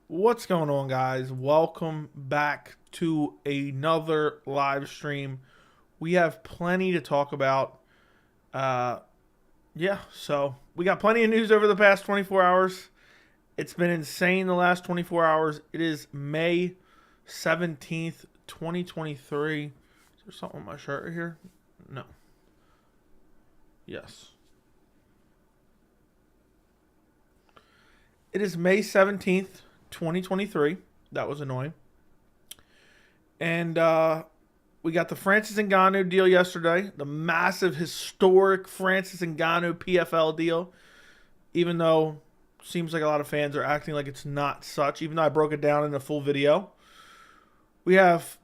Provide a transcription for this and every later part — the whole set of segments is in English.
What's going on, guys? Welcome back to another live stream. We have plenty to talk about. Uh, so we got plenty of news over the past 24 hours. It's been insane the last 24 hours. It is May 17th, 2023. Is there something on my shirt right here? No. Yes. It is May 17th, 2023. That was annoying. And we got the Francis Ngannou deal yesterday. The massive, historic Francis Ngannou PFL deal. Even though it seems like a lot of fans are acting like it's not such. Even though I broke it down in a full video. We have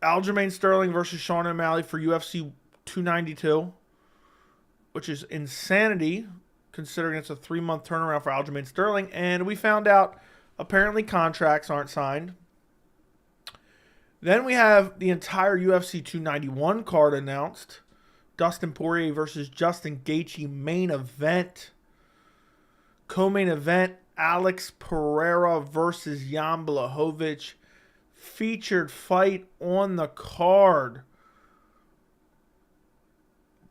Aljamain Sterling versus Sean O'Malley for UFC 292. Which is insanity, considering it's a 3-month turnaround for Aljamain Sterling. And we found out apparently contracts aren't signed. Then we have the entire UFC 291 card announced. Dustin Poirier versus Justin Gaethje main event. Co-main event, Alex Pereira versus Jan Blachowicz. Featured fight on the card.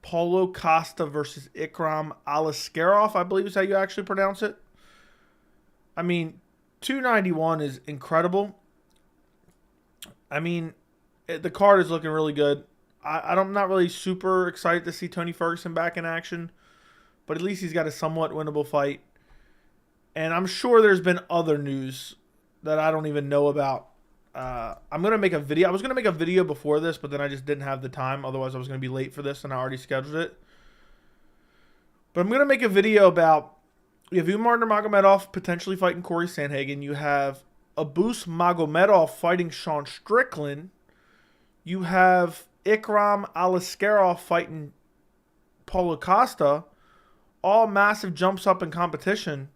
Paulo Costa versus Ikram Aliskerov, I believe is how you actually pronounce it. I mean, 291 is incredible. I mean, the card is looking really good. I'm not really super excited to see Tony Ferguson back in action, but at least he's got a somewhat winnable fight. And I'm sure there's been other news that I don't even know about. I'm going to make a video. I was going to make a video before this, but then I just didn't have the time. Otherwise, I was going to be late for this, and I already scheduled it. But I'm going to make a video about, you have Umar Nurmagomedov potentially fighting Corey Sandhagen. You have Abus Magomedov fighting Sean Strickland. You have Ikram Aliskerov fighting Paulo Costa. All massive jumps up in competition.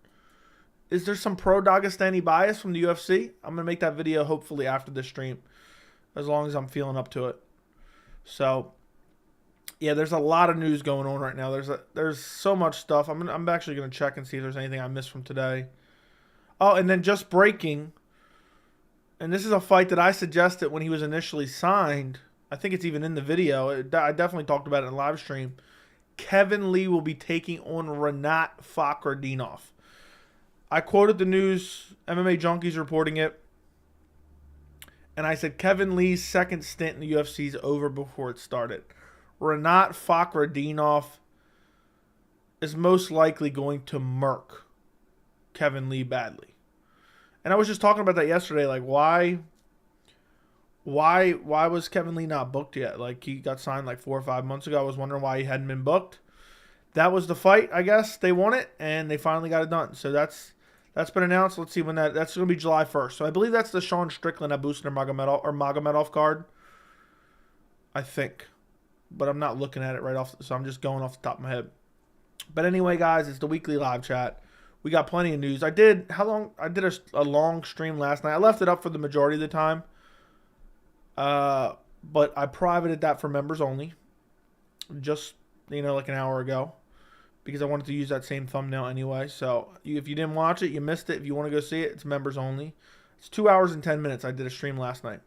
Is there some pro-Dagestani bias from the UFC? I'm going to make that video hopefully after this stream, as long as I'm feeling up to it. So, yeah, there's a lot of news going on right now. There's so much stuff. I'm actually going to check and see if there's anything I missed from today. Oh, and then just breaking, and this is a fight that I suggested when he was initially signed. I think it's even in the video. I definitely talked about it in live stream. Kevin Lee will be taking on Rinat Fakhretdinov. I quoted the news, MMA Junkies reporting it, and I said Kevin Lee's second stint in the UFC is over before it started. Rinat Fakhretdinov is most likely going to murk Kevin Lee badly. And I was just talking about that yesterday, like why was Kevin Lee not booked yet? Like he got signed like 4 or 5 months ago. I was wondering why he hadn't been booked. That was the fight, I guess. They won it, and they finally got it done. So that's been announced. Let's see when that's going to be July 1st. So I believe that's the Sean Strickland Abus Magomedov card. I think. But I'm not looking at it right off, so I'm just going off the top of my head. But anyway, guys, it's the weekly live chat. We got plenty of news. I did a long stream last night. I left it up for the majority of the time. But I privated that for members only. Just, like an hour ago. Because I wanted to use that same thumbnail anyway. So if you didn't watch it, you missed it. If you want to go see it, it's members only. It's 2 hours and 10 minutes. I did a stream last night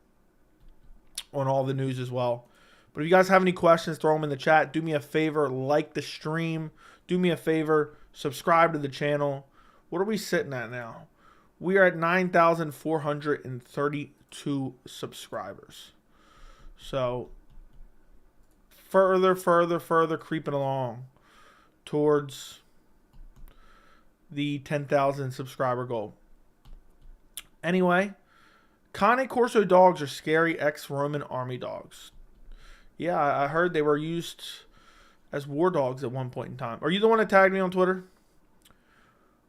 on all the news as well. But if you guys have any questions, throw them in the chat. Do me a favor, like the stream. Do me a favor, subscribe to the channel. What are we sitting at now? We are at 9,432 subscribers. So further creeping along towards the 10,000 subscriber goal. Anyway, Cane Corso dogs are scary ex-Roman army dogs. Yeah, I heard they were used as war dogs at one point in time. Are you the one that tagged me on Twitter?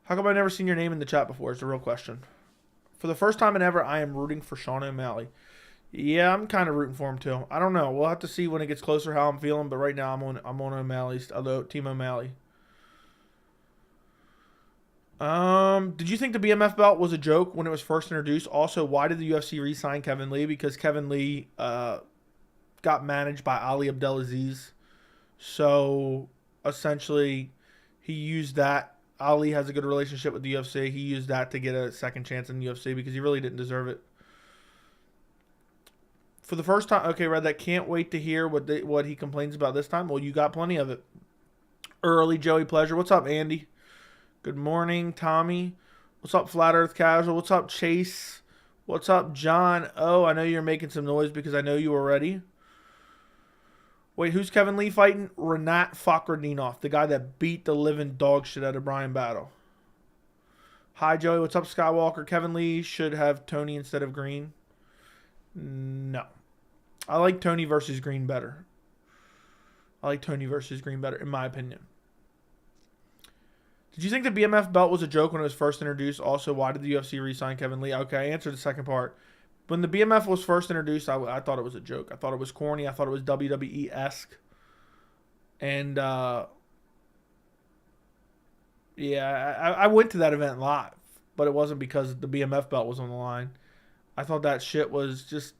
How come I've never seen your name in the chat before is the real question. For the first time in ever, I am rooting for Sean O'Malley. Yeah, I'm kind of rooting for him too. I don't know. We'll have to see when it gets closer how I'm feeling, but right now I'm on O'Malley's, Team O'Malley. Did you think the BMF belt was a joke when it was first introduced? Also, why did the UFC re-sign Kevin Lee? Because Kevin Lee got managed by Ali Abdelaziz. So essentially he used that Ali has a good relationship with the UFC. He used that to get a second chance in the UFC because he really didn't deserve it. For the first time, okay, Red, that can't wait to hear what he complains about this time. Well, you got plenty of it. Early Joey Pleasure. What's up, Andy? Good morning, Tommy. What's up, Flat Earth Casual? What's up, Chase? What's up, John? Oh, I know you're making some noise because I know you were ready. Wait, who's Kevin Lee fighting? Renat Fakhretdinov, the guy that beat the living dog shit out of Brian Battle. Hi, Joey. What's up, Skywalker? Kevin Lee should have Tony instead of Green. No. I like Tony versus Green better. In my opinion. Did you think the BMF belt was a joke when it was first introduced? Also, why did the UFC re-sign Kevin Lee? Okay, I answered the second part. When the BMF was first introduced, I thought it was a joke. I thought it was corny. I thought it was WWE-esque. And, yeah, I went to that event live. But it wasn't because the BMF belt was on the line. I thought that shit was just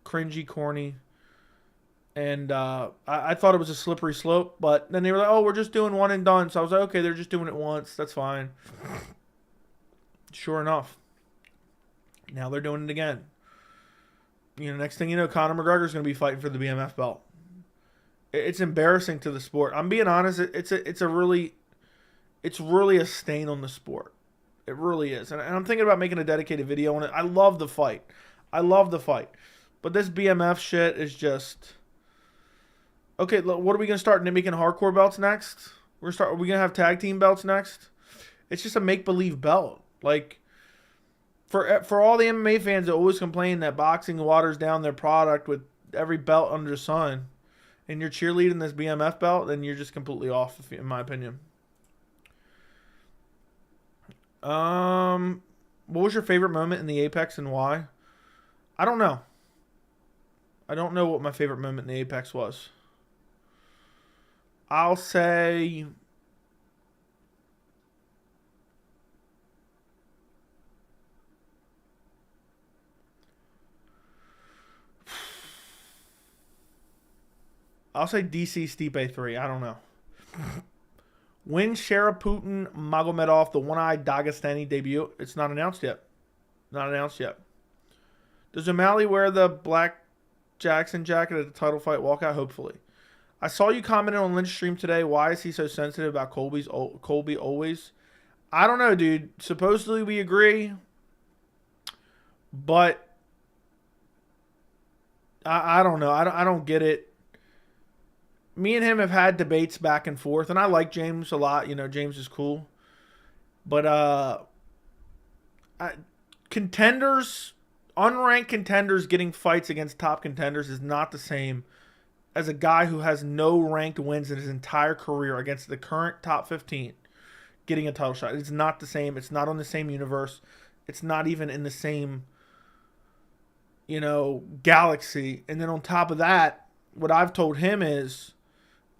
cringy, corny. And I thought it was a slippery slope. But then they were like, oh, we're just doing one and done. So I was like, okay, they're just doing it once. That's fine. Sure enough. Now they're doing it again. You know, next thing you know, Conor McGregor's going to be fighting for the BMF belt. It's embarrassing to the sport. I'm being honest. It's really a stain on the sport. It really is. And I'm thinking about making a dedicated video on it. I love the fight. But this BMF shit is just... Okay, what are we going to start making hardcore belts next? Are we going to have tag team belts next? It's just a make-believe belt. Like, for all the MMA fans that always complain that boxing waters down their product with every belt under the sun, and you're cheerleading this BMF belt, then you're just completely off, in my opinion. What was your favorite moment in the Apex and why? I don't know. I don't know what my favorite moment in the Apex was. I'll say... DC Stipe 3. I don't know. When Sharaputin Magomedov, the one-eyed Dagestani debut? It's not announced yet. Does O'Malley wear the black Jackson jacket at the title fight walkout? Hopefully. I saw you commented on Lynch's stream today. Why is he so sensitive about Colby always? I don't know, dude. Supposedly we agree. But I don't know. I don't get it. Me and him have had debates back and forth, and I like James a lot. You know, James is cool. But contenders, unranked contenders getting fights against top contenders is not the same as a guy who has no ranked wins in his entire career against the current top 15 getting a title shot. It's not the same. It's not on the same universe. It's not even in the same, you know, galaxy. And then on top of that, what I've told him is,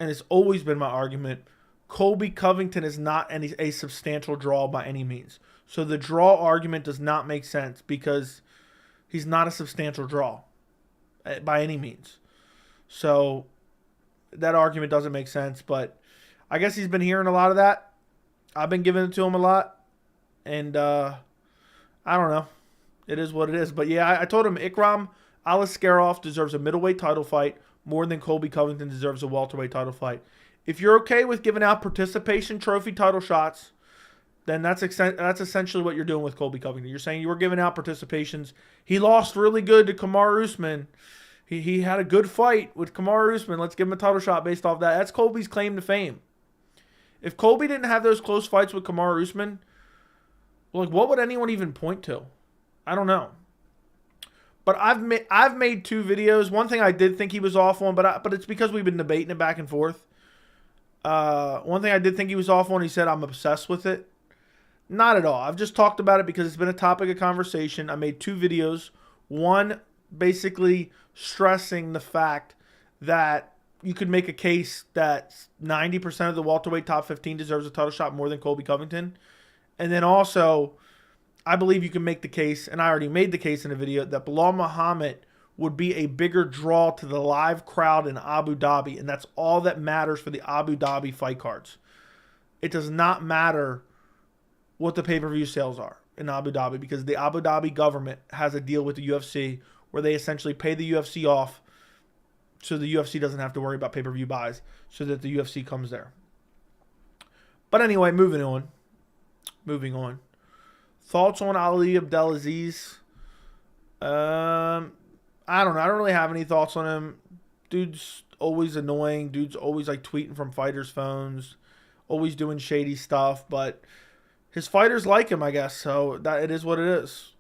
and it's always been my argument, Colby Covington is not a substantial draw by any means. So the draw argument does not make sense because he's not a substantial draw by any means. So that argument doesn't make sense, but I guess he's been hearing a lot of that. I've been giving it to him a lot, and I don't know. It is what it is. But yeah, I told him Ikram Aliskerov deserves a middleweight title fight more than Colby Covington deserves a welterweight title fight. If you're okay with giving out participation trophy title shots, then that's essentially what you're doing with Colby Covington. You're saying you were giving out participations. He lost really good to Kamaru Usman. He had a good fight with Kamaru Usman. Let's give him a title shot based off that. That's Colby's claim to fame. If Colby didn't have those close fights with Kamaru Usman, like, what would anyone even point to? I don't know. But I've made 2 videos. One thing I did think he was off on, but it's because we've been debating it back and forth. One thing I did think he was off on, he said I'm obsessed with it. Not at all. I've just talked about it because it's been a topic of conversation. I made 2 videos. One basically stressing the fact that you could make a case that 90% of the welterweight top 15 deserves a title shot more than Colby Covington. And then also, I believe you can make the case, and I already made the case in a video, that Bilal Muhammad would be a bigger draw to the live crowd in Abu Dhabi, and that's all that matters for the Abu Dhabi fight cards. it does not matter what the pay-per-view sales are in Abu Dhabi, because the Abu Dhabi government has a deal with the UFC where they essentially pay the UFC off so the UFC doesn't have to worry about pay-per-view buys, so that the UFC comes there. But anyway, moving on. Thoughts on Ali Abdelaziz? I don't know. I don't really have any thoughts on him. Dude's always annoying. Dude's always like tweeting from fighters' phones, always doing shady stuff. But his fighters like him, I guess. So that it is what it is.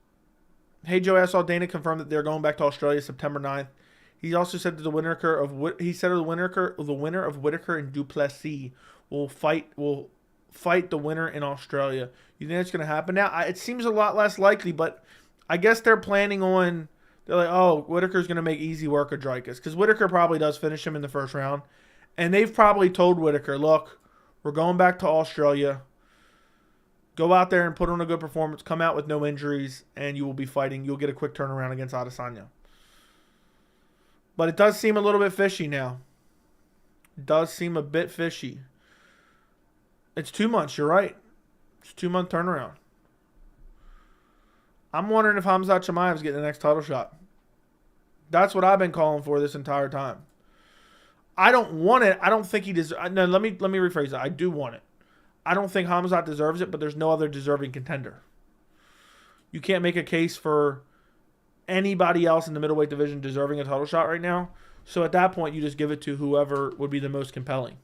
Hey Joe, I saw Dana confirm that they're going back to Australia September 9th. He also said that the winner of Whittaker and Duplessis will fight the winner in Australia. You think that's going to happen? Now, it seems a lot less likely, but I guess they're planning on, they're like, oh, Whittaker's going to make easy work of Dricus, because Whittaker probably does finish him in the first round. And they've probably told Whittaker, look, we're going back to Australia. Go out there and put on a good performance, come out with no injuries, and you will be fighting. You'll get a quick turnaround against Adesanya. But it does seem a little bit fishy now. It does seem a bit fishy. It's 2 months, you're right. It's a 2-month turnaround. I'm wondering if Khamzat Chimaev's getting the next title shot. That's what I've been calling for this entire time. I don't want it. I don't think he deserves. No, let me rephrase that. I do want it. I don't think Khamzat deserves it, but there's no other deserving contender. You can't make a case for anybody else in the middleweight division deserving a title shot right now. So at that point, you just give it to whoever would be the most compelling.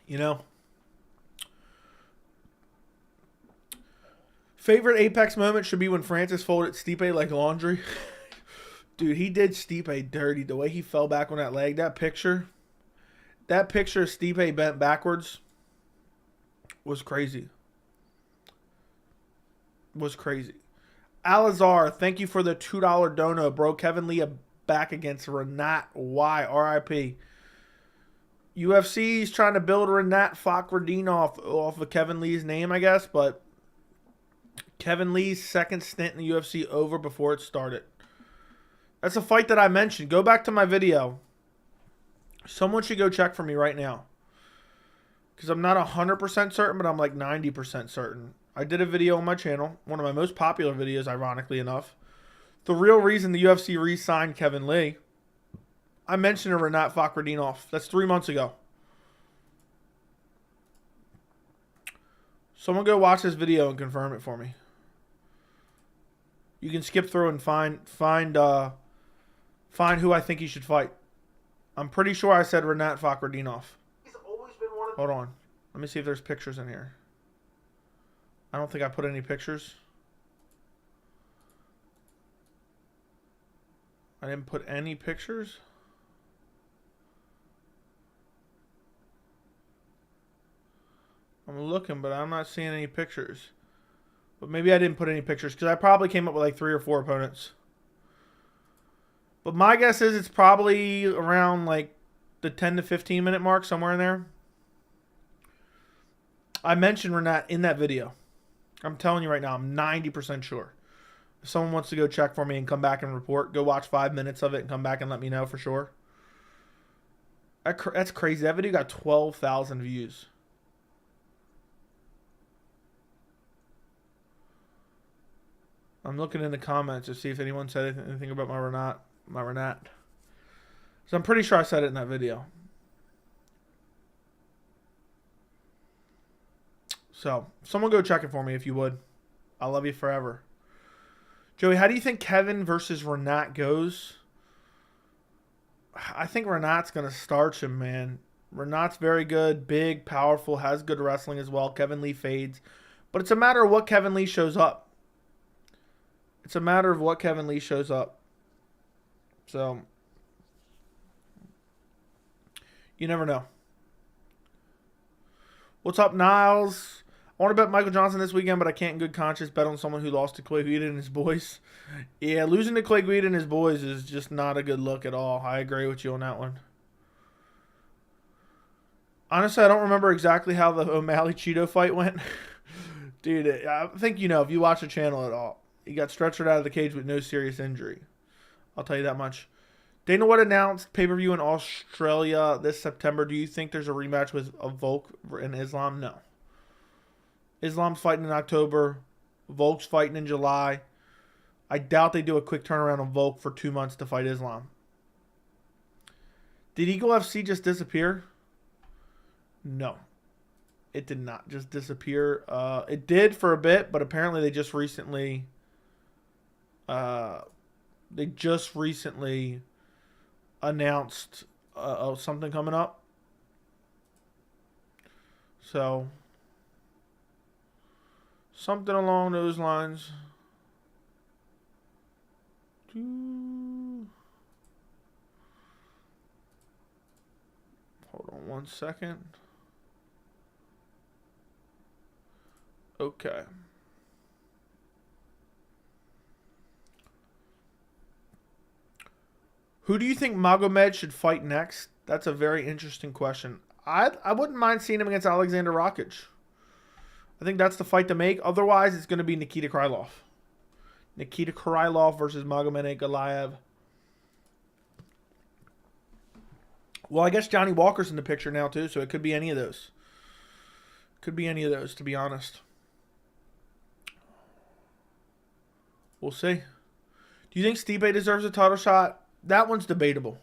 You know? Favorite Apex moment should be when Francis folded Stipe like laundry. Dude, he did Stipe dirty. The way he fell back on that leg. That picture of Stipe bent backwards was crazy. Alazar, thank you for the $2 dono, bro. Kevin Lee back against Renat Y. R.I.P. UFC's trying to build Renat Fakhreddin off of Kevin Lee's name, I guess, but Kevin Lee's second stint in the UFC over before it started. That's a fight that I mentioned. Go back to my video. Someone should go check for me right now, because I'm not 100% certain, but I'm like 90% certain. I did a video on my channel, one of my most popular videos, ironically enough. The real reason the UFC re-signed Kevin Lee. I mentioned a Renat Fakhreddinov. That's 3 months ago. Someone go watch this video and confirm it for me. You can skip through and find who I think he should fight. I'm pretty sure I said Renat Fakhreddinov. Hold on. Let me see if there's pictures in here. I don't think I put any pictures. I didn't put any pictures. I'm looking, but I'm not seeing any pictures. But maybe I didn't put any pictures, because I probably came up with like 3 or 4 opponents. But my guess is it's probably around like the 10 to 15 minute mark, somewhere in there. I mentioned Renat in that video. I'm telling you right now, I'm 90% sure. If someone wants to go check for me and come back and report, go watch 5 minutes of it and come back and let me know for sure. That's crazy. That video got 12,000 views. I'm looking in the comments to see if anyone said anything about my Renat. So I'm pretty sure I said it in that video. So, someone go check it for me if you would. I love you forever. Joey, how do you think Kevin versus Renat goes? I think Renat's going to starch him, man. Renat's very good, big, powerful, has good wrestling as well. Kevin Lee fades. But it's a matter of what Kevin Lee shows up. So, you never know. What's up, Niles? I want to bet Michael Johnson this weekend, but I can't in good conscience bet on someone who lost to Clay Guida and his boys. Yeah, losing to Clay Guida and his boys is just not a good look at all. I agree with you on that one. Honestly, I don't remember exactly how the O'Malley-Cheeto fight went. Dude, I think you know if you watch the channel at all. He got stretchered out of the cage with no serious injury. I'll tell you that much. Dana White announced pay-per-view in Australia this September. Do you think there's a rematch with Volk and Islam? No. Islam's fighting in October. Volk's fighting in July. I doubt they do a quick turnaround on Volk for 2 months to fight Islam. Did Eagle FC just disappear? No. It did not just disappear. It did for a bit, but apparently they just recently announced something coming up. So, something along those lines. Hold on 1 second. Okay. Who do you think Magomed should fight next? That's a very interesting question. I wouldn't mind seeing him against Alexander Rakic. I think that's the fight to make. Otherwise, it's going to be Nikita Krylov. Nikita Krylov versus Magomed Ankalaev. Well, I guess Johnny Walker's in the picture now, too, so it could be any of those. Could be any of those, to be honest. We'll see. Do you think Stipe deserves a title shot? That one's debatable.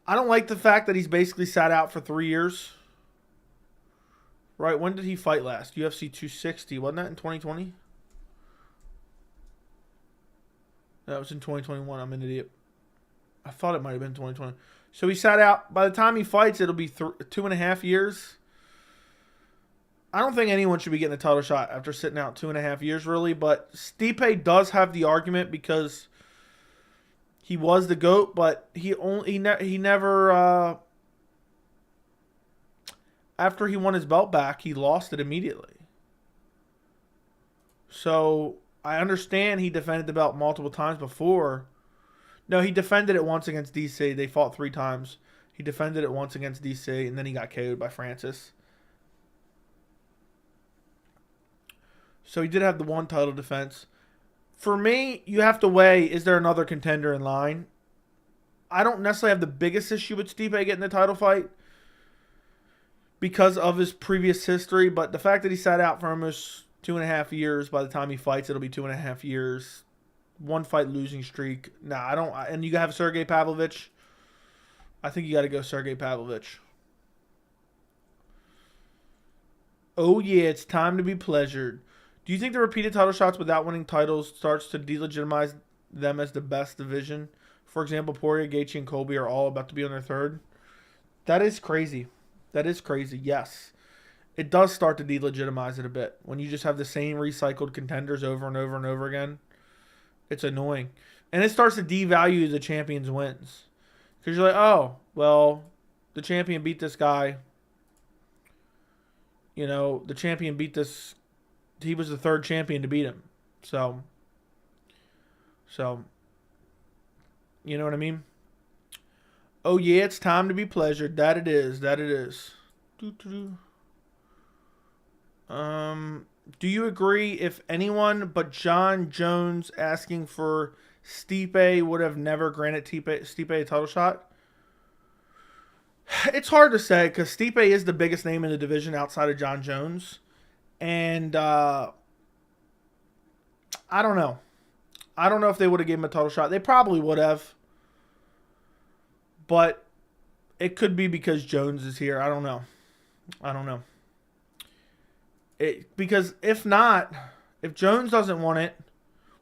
I don't like the fact that he's basically sat out for 3 years. Right, when did he fight last? UFC 260, wasn't that in 2020? That was in 2021. I'm an idiot. I thought it might have been 2020. So he sat out. By the time he fights, it'll be 2.5 years. I don't think anyone should be getting a title shot after sitting out 2.5 years, really. But Stipe does have the argument because he was the GOAT, but he never after he won his belt back, he lost it immediately. So I understand he defended the belt multiple times before. No, he defended it once against DC. They fought 3 times. He defended it once against DC, and then he got KO'd by Francis. So he did have the one title defense. For me, you have to weigh, is there another contender in line? I don't necessarily have the biggest issue with Stipe getting the title fight because of his previous history, but the fact that he sat out for almost 2.5 years, by the time he fights, it'll be 2.5 years. 1 fight losing streak. Nah, I don't. And you have Sergey Pavlovich. I think you got to go Sergey Pavlovich. Oh, yeah, it's time to be pleasured. Do you think the repeated title shots without winning titles starts to delegitimize them as the best division? For example, Poirier, Gaethje, and Colby are all about to be on their 3rd. That is crazy. That is crazy, yes. It does start to delegitimize it a bit. When you just have the same recycled contenders over and over and over again, it's annoying. And it starts to devalue the champion's wins. Because you're like, oh, well, the champion beat this guy. You know, the champion beat this. He was the 3rd champion to beat him. So, you know what I mean? Oh, yeah, it's time to be pleasured. That it is. That it is. Do you agree if anyone but John Jones asking for Stipe would have never granted Stipe a title shot? It's hard to say because Stipe is the biggest name in the division outside of John Jones. And I don't know. I don't know if they would have given him a title shot. They probably would have. But it could be because Jones is here. I don't know. Because if not, if Jones doesn't want it,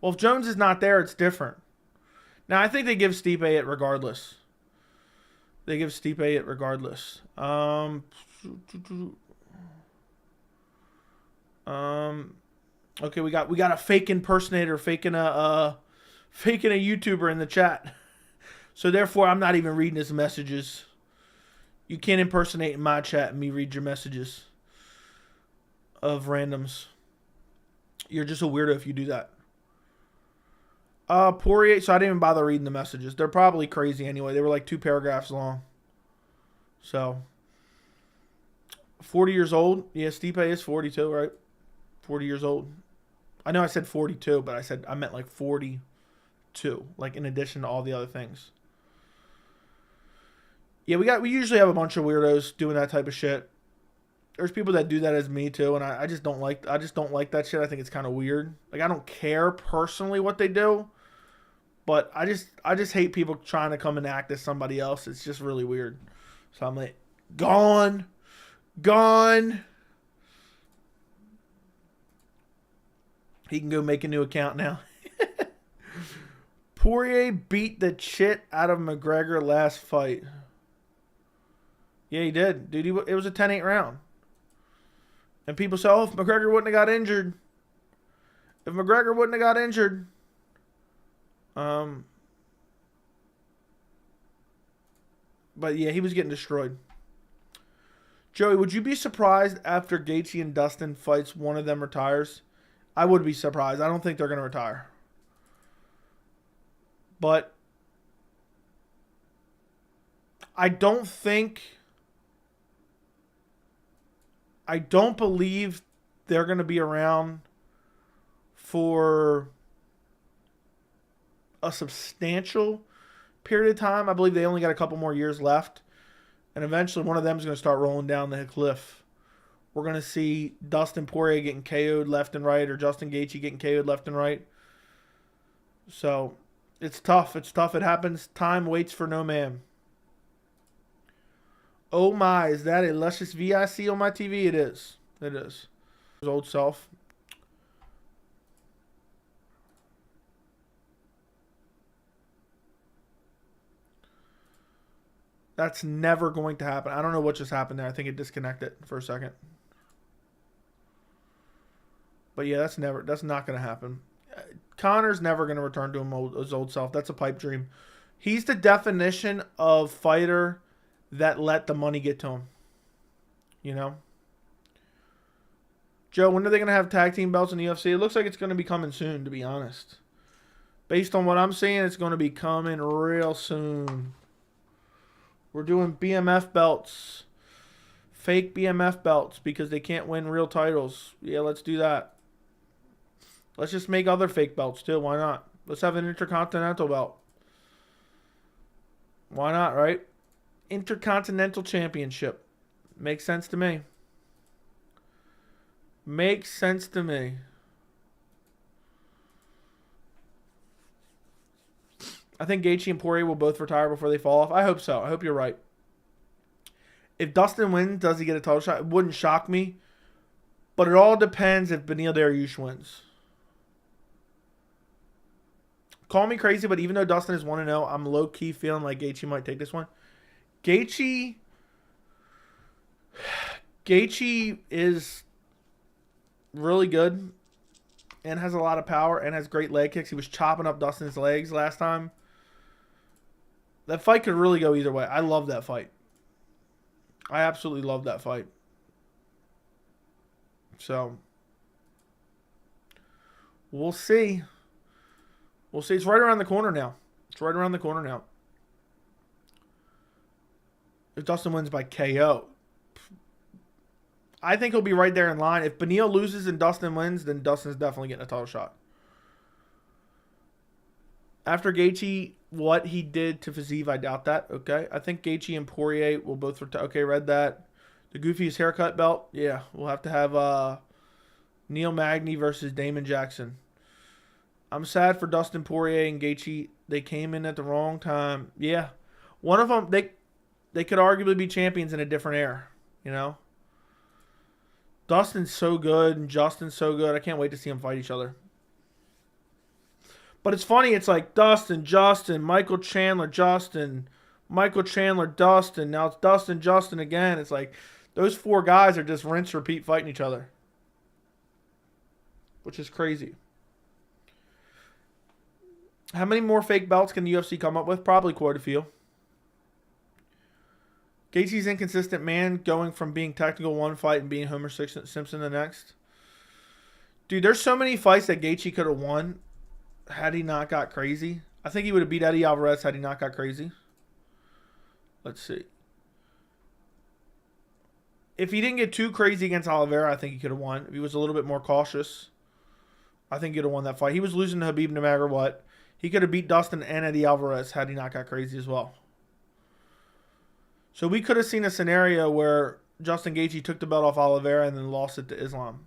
well, if Jones is not there, it's different. Now, I think they give Stipe it regardless. Okay, we got a fake impersonator faking a YouTuber in the chat. So therefore, I'm not even reading his messages. You can't impersonate in my chat and me read your messages of randoms. You're just a weirdo if you do that. Poirier, so I didn't even bother reading the messages. They're probably crazy anyway. They were like 2 paragraphs long. So, 40 years old. Yeah, Stipe is 42, right? 40 years old. I know I said 42, but I meant like 42. Like in addition to all the other things. Yeah, we usually have a bunch of weirdos doing that type of shit. There's people that do that as me too, and I just don't like that shit. I think it's kind of weird. Like I don't care personally what they do, but I just hate people trying to come and act as somebody else. It's just really weird. So I'm like, gone. He can go make a new account now. Poirier beat the shit out of McGregor last fight. Yeah, he did. Dude, it was a 10-8 round. And people say, oh, if McGregor wouldn't have got injured. But yeah, he was getting destroyed. Joey, would you be surprised after Gaethje and Dustin fights, one of them retires? I would be surprised. I don't think they're going to retire. But I don't believe they're going to be around for a substantial period of time. I believe they only got a couple more years left. And eventually one of them is going to start rolling down the cliff. We're going to see Dustin Poirier getting KO'd left and right, or Justin Gaethje getting KO'd left and right. So it's tough. It happens. Time waits for no man. Oh my, is that a luscious VIC on my TV? It is. His old self. That's never going to happen. I don't know what just happened there. I think it disconnected for a second. But yeah, that's not going to happen. Conor's never going to return to his old self. That's a pipe dream. He's the definition of fighter that let the money get to him. You know? Joe, when are they going to have tag team belts in the UFC? It looks like it's going to be coming soon, to be honest. Based on what I'm seeing, it's going to be coming real soon. We're doing BMF belts. Fake BMF belts because they can't win real titles. Yeah, let's do that. Let's just make other fake belts too. Why not? Let's have an Intercontinental belt. Why not, right? Intercontinental Championship. Makes sense to me. Makes sense to me. I think Gaethje and Poirier will both retire before they fall off. I hope so. I hope you're right. If Dustin wins, does he get a title shot? It wouldn't shock me. But it all depends if Beneil Dariush wins. Call me crazy, but even though Dustin is 1-0, I'm low-key feeling like Gaethje might take this one. Gaethje is really good and has a lot of power and has great leg kicks. He was chopping up Dustin's legs last time. That fight could really go either way. I love that fight. I absolutely love that fight. So, we'll see. We'll see. It's right around the corner now. If Dustin wins by KO, I think he'll be right there in line. If Beneil loses and Dustin wins, then Dustin's definitely getting a title shot. After Gaethje, what he did to Fiziev, I doubt that. Okay. I think Gaethje and Poirier will both retire. Okay, read that. The goofiest haircut belt. Yeah, we'll have to have Neil Magny versus Damon Jackson. I'm sad for Dustin Poirier and Gaethje. They came in at the wrong time. Yeah. One of them, they could arguably be champions in a different era, you know? Dustin's so good and Justin's so good. I can't wait to see them fight each other. But it's funny. It's like Dustin, Justin, Michael Chandler, Justin, Michael Chandler, Dustin. Now it's Dustin, Justin again. It's like those four guys are just rinse, repeat fighting each other. Which is crazy. How many more fake belts can the UFC come up with? Probably quite a few. Gaethje's inconsistent man going from being technical one fight and being Homer Simpson the next. Dude, there's so many fights that Gaethje could have won had he not got crazy. I think he would have beat Eddie Alvarez had he not got crazy. Let's see. If he didn't get too crazy against Oliveira, I think he could have won. If he was a little bit more cautious, I think he'd have won that fight. He was losing to Khabib no matter what. He could have beat Dustin and Eddie Alvarez had he not got crazy as well. So we could have seen a scenario where Justin Gaethje took the belt off Oliveira and then lost it to Islam.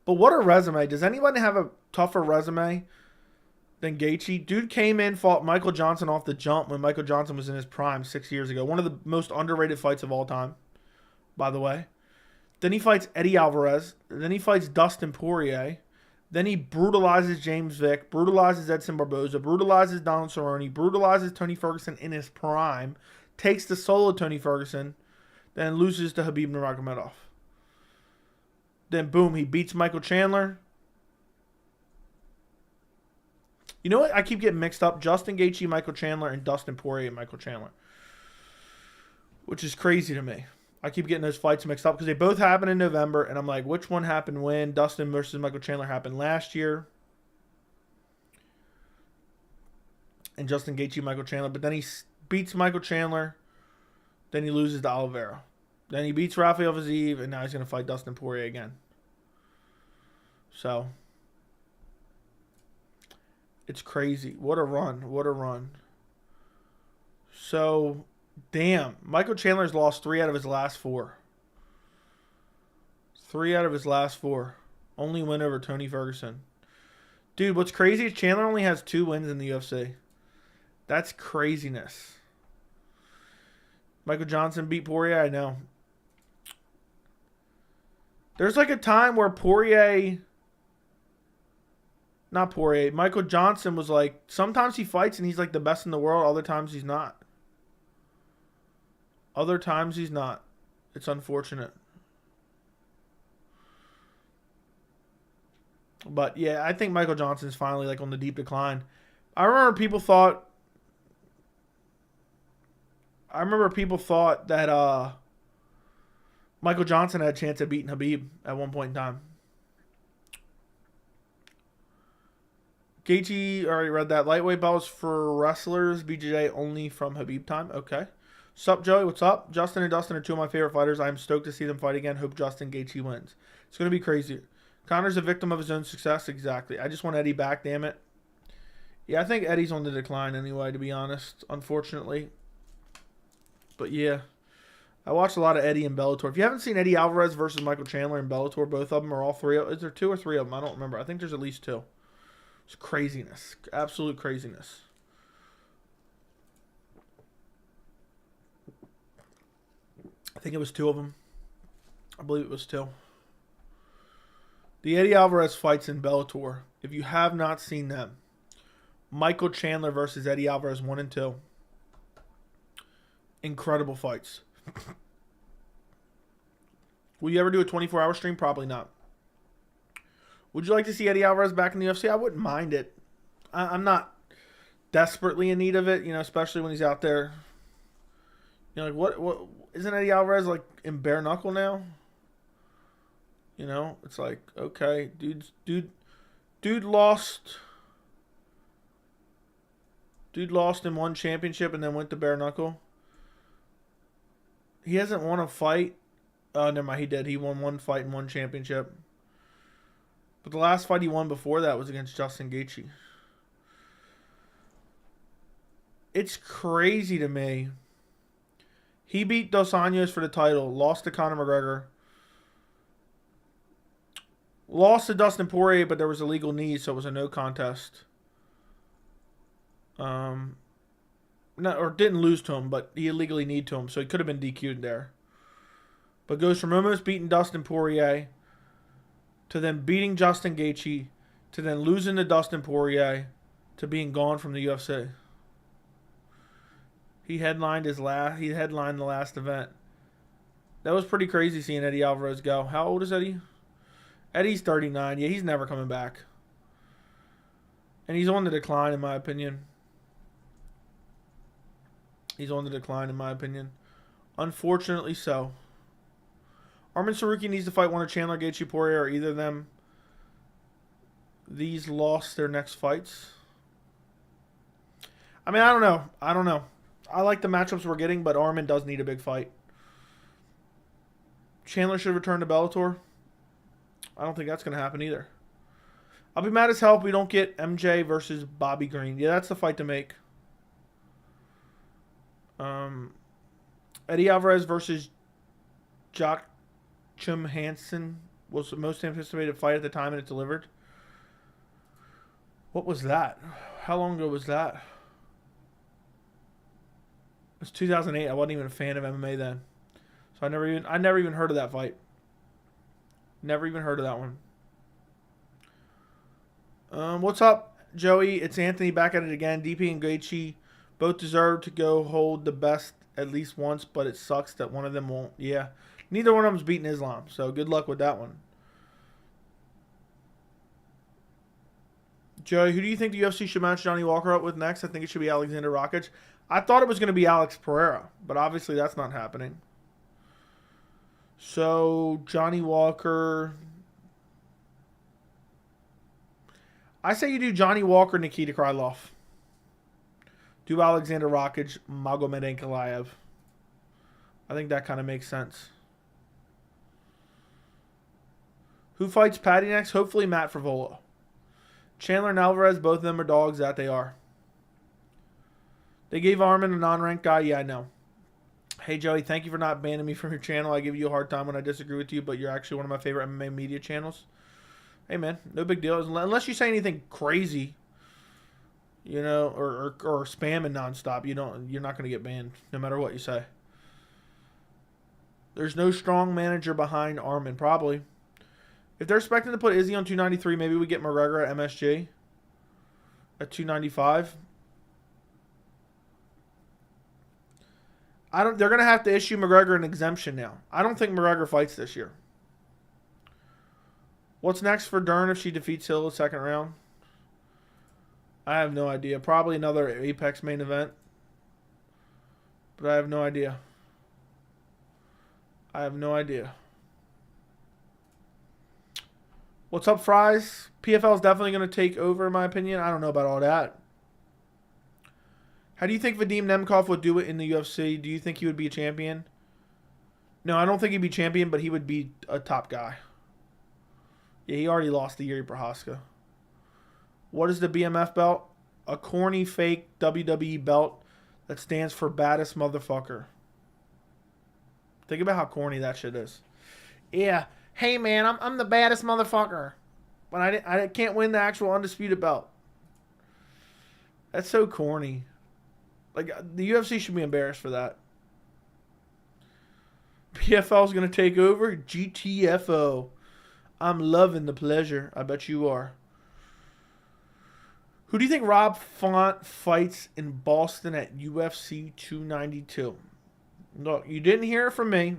But what a resume. Does anyone have a tougher resume than Gaethje? Dude came in, fought Michael Johnson off the jump when Michael Johnson was in his prime 6 years ago. One of the most underrated fights of all time, by the way. Then he fights Eddie Alvarez. Then he fights Dustin Poirier. Then he brutalizes James Vick, brutalizes Edson Barboza, brutalizes Donald Cerrone, brutalizes Tony Ferguson in his prime, takes the solo Tony Ferguson, then loses to Khabib Nurmagomedov. Then boom, he beats Michael Chandler. You know what? I keep getting mixed up. Justin Gaethje, Michael Chandler, and Dustin Poirier, Michael Chandler. Which is crazy to me. I keep getting those fights mixed up because they both happen in November, and I'm like, which one happened when? Dustin versus Michael Chandler happened last year. And Justin Gaethje, Michael Chandler. But then he beats Michael Chandler. Then he loses to Oliveira. Then he beats Rafael Fiziev, and now he's going to fight Dustin Poirier again. So, it's crazy. What a run. What a run. So, damn. Michael Chandler's lost 3 out of his last 4. 3 out of his last 4. Only win over Tony Ferguson. Dude, what's crazy is Chandler only has 2 wins in the UFC. That's craziness. Michael Johnson beat Poirier, I know. There's like a time where Michael Johnson was like, sometimes he fights and he's like the best in the world, other times he's not. Other times he's not. It's unfortunate. But yeah, I think Michael Johnson's finally like on the deep decline. I remember people thought that Michael Johnson had a chance at beating Khabib at one point in time. Gaethje, already read that. Lightweight belts for wrestlers. BJJ only from Khabib time. Okay. Sup, Joey? What's up? Justin and Dustin are 2 of my favorite fighters. I'm stoked to see them fight again. Hope Justin Gaethje wins. It's going to be crazy. Connor's a victim of his own success. Exactly. I just want Eddie back, damn it. Yeah, I think Eddie's on the decline anyway, to be honest, unfortunately. But yeah, I watched a lot of Eddie in Bellator. If you haven't seen Eddie Alvarez versus Michael Chandler in Bellator, both of them or all 3 of them. Is there 2 or 3 of them? I don't remember. I think there's at least 2. It's craziness. Absolute craziness. I think it was 2 of them. I believe it was 2. The Eddie Alvarez fights in Bellator. If you have not seen them, Michael Chandler versus Eddie Alvarez 1 and 2. Incredible fights. Will you ever do a 24-hour stream? Probably not. Would you like to see Eddie Alvarez back in the UFC? I wouldn't mind it. I'm not desperately in need of it, you know, especially when he's out there. You know, like what isn't Eddie Alvarez like in bare knuckle now? You know, it's like, okay, dude lost in one championship and then went to bare knuckle. He hasn't won a fight. Never mind, he did. He won 1 fight and 1 championship. But the last fight he won before that was against Justin Gaethje. It's crazy to me. He beat Dos Anjos for the title, lost to Conor McGregor. Lost to Dustin Poirier, but there was illegal knees, so it was a no contest. Didn't lose to him, but he illegally kneed to him, so he could have been DQ'd there. But goes from almost beating Dustin Poirier to then beating Justin Gaethje to then losing to Dustin Poirier to being gone from the UFC. He headlined the last event. That was pretty crazy seeing Eddie Alvarez go. How old is Eddie? Eddie's 39. Yeah, he's never coming back. And he's on the decline, in my opinion. Unfortunately so. Arman Saruki needs to fight one of Chandler, Gaethje, Poirier, or either of them. These lost their next fights. I mean, I don't know. I like the matchups we're getting, but Arman does need a big fight. Chandler should return to Bellator. I don't think that's going to happen either. I'll be mad as hell if we don't get MJ versus Bobby Green. Yeah, that's the fight to make. Eddie Alvarez versus Joachim Hansen was the most anticipated fight at the time, and it delivered. What was that? How long ago was that? It was 2008. I wasn't even a fan of MMA then, so I never even heard of that fight. Never even heard of that one. What's up, Joey? It's Anthony back at it again. DP and Gaethje both deserve to go hold the best at least once, but it sucks that one of them won't. Yeah, neither one of them's beating Islam, so good luck with that one. Joey, who do you think the UFC should match Johnny Walker up with next? I think it should be Alexander Rakic. I thought it was going to be Alex Pereira, but obviously that's not happening. So, Johnny Walker. I say you do Johnny Walker, Nikita Krylov. Do Alexander Rakic, Magomed Ankalaev. I think that kind of makes sense. Who fights Patty next? Hopefully Matt Frevola. Chandler and Alvarez, both of them are dogs. That they are. They gave Armin a non-ranked guy. Yeah, I know. Hey, Joey, thank you for not banning me from your channel. I give you a hard time when I disagree with you, but you're actually one of my favorite MMA media channels. Hey, man, no big deal. Unless you say anything crazy, you know, or spamming nonstop, you're not going to get banned, no matter what you say. There's no strong manager behind Armin, probably. If they're expecting to put Izzy on 293, maybe we get McGregor at MSG at 295. They're going to have to issue McGregor an exemption now. I don't think McGregor fights this year. What's next for Dern if she defeats Hill in the second round? I have no idea. Probably another Apex main event. But I have no idea. I have no idea. What's up, Fries? PFL is definitely going to take over, in my opinion. I don't know about all that. How do you think Vadim Nemkov would do it in the UFC? Do you think he would be a champion? No, I don't think he'd be champion, but he would be a top guy. Yeah, he already lost to Yuri Prohaska. What is the BMF belt? A corny, fake WWE belt that stands for baddest motherfucker. Think about how corny that shit is. Yeah. Hey, man, I'm the baddest motherfucker. But I can't win the actual undisputed belt. That's so corny. Like, the UFC should be embarrassed for that. PFL is going to take over. GTFO. I'm loving the pleasure. I bet you are. Who do you think Rob Font fights in Boston at UFC 292? Look, you didn't hear it from me.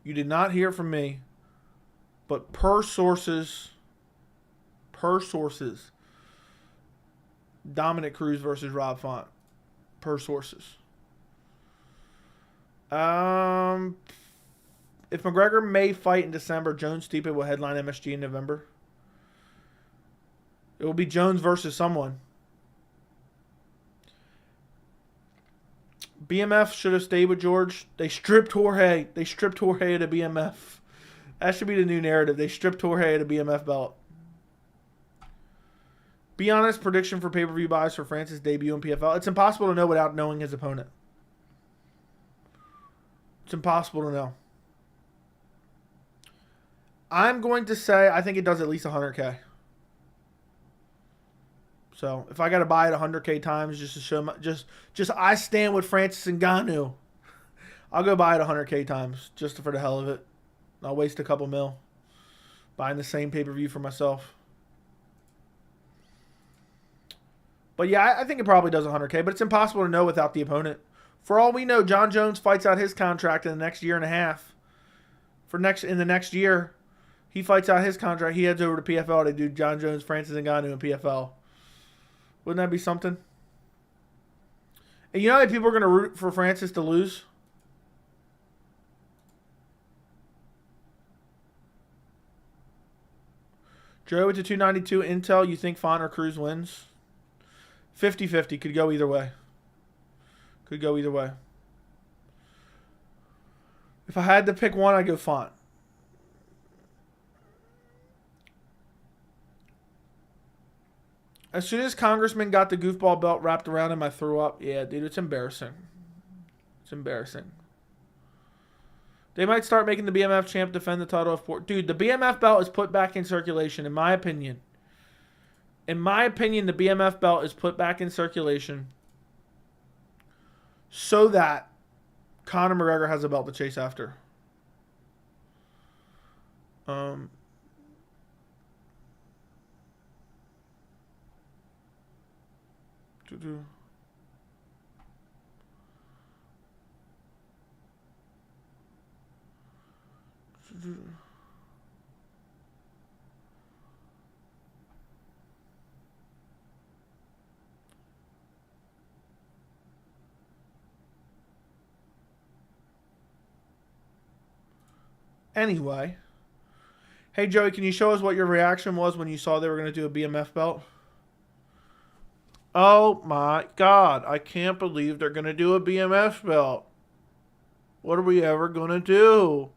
You did not hear it from me. But per sources, Dominic Cruz versus Rob Font. Per sources. If McGregor may fight in December, Jones Stipe will headline MSG in November. It will be Jones versus someone. BMF should have stayed with George. They stripped Jorge. They stripped Jorge at a BMF. That should be the new narrative. They stripped Jorge at a BMF belt. Be honest, prediction for pay-per-view buys for Francis' debut in PFL. It's impossible to know without knowing his opponent. It's impossible to know. I'm going to say I think it does at least 100K. So if I got to buy it 100K times just to show my, just I stand with Francis Ngannou, I'll go buy it 100K times just for the hell of it. I'll waste a couple mil buying the same pay-per-view for myself. But yeah, I think it probably does 100K, but it's impossible to know without the opponent. For all we know, John Jones fights out his contract in the next year and a half. In the next year, he fights out his contract. He heads over to PFL to do John Jones, Francis Ngannou in PFL. Wouldn't that be something? And you know how many people are going to root for Francis to lose? Joe with the 292 Intel. You think Font or Cruz wins? 50-50. Could go either way. Could go either way. If I had to pick one, I'd go Font. As soon as Congressman got the goofball belt wrapped around him, I threw up. Yeah, dude, it's embarrassing. It's embarrassing. They might start making the BMF champ defend the title of Port. Dude, the BMF belt is put back in circulation, in my opinion. In my opinion, the BMF belt is put back in circulation so that Conor McGregor has a belt to chase after. Anyway. Hey, Joey, can you show us what your reaction was when you saw they were going to do a BMF belt? Oh, my God. I can't believe they're going to do a BMF belt. What are we ever going to do?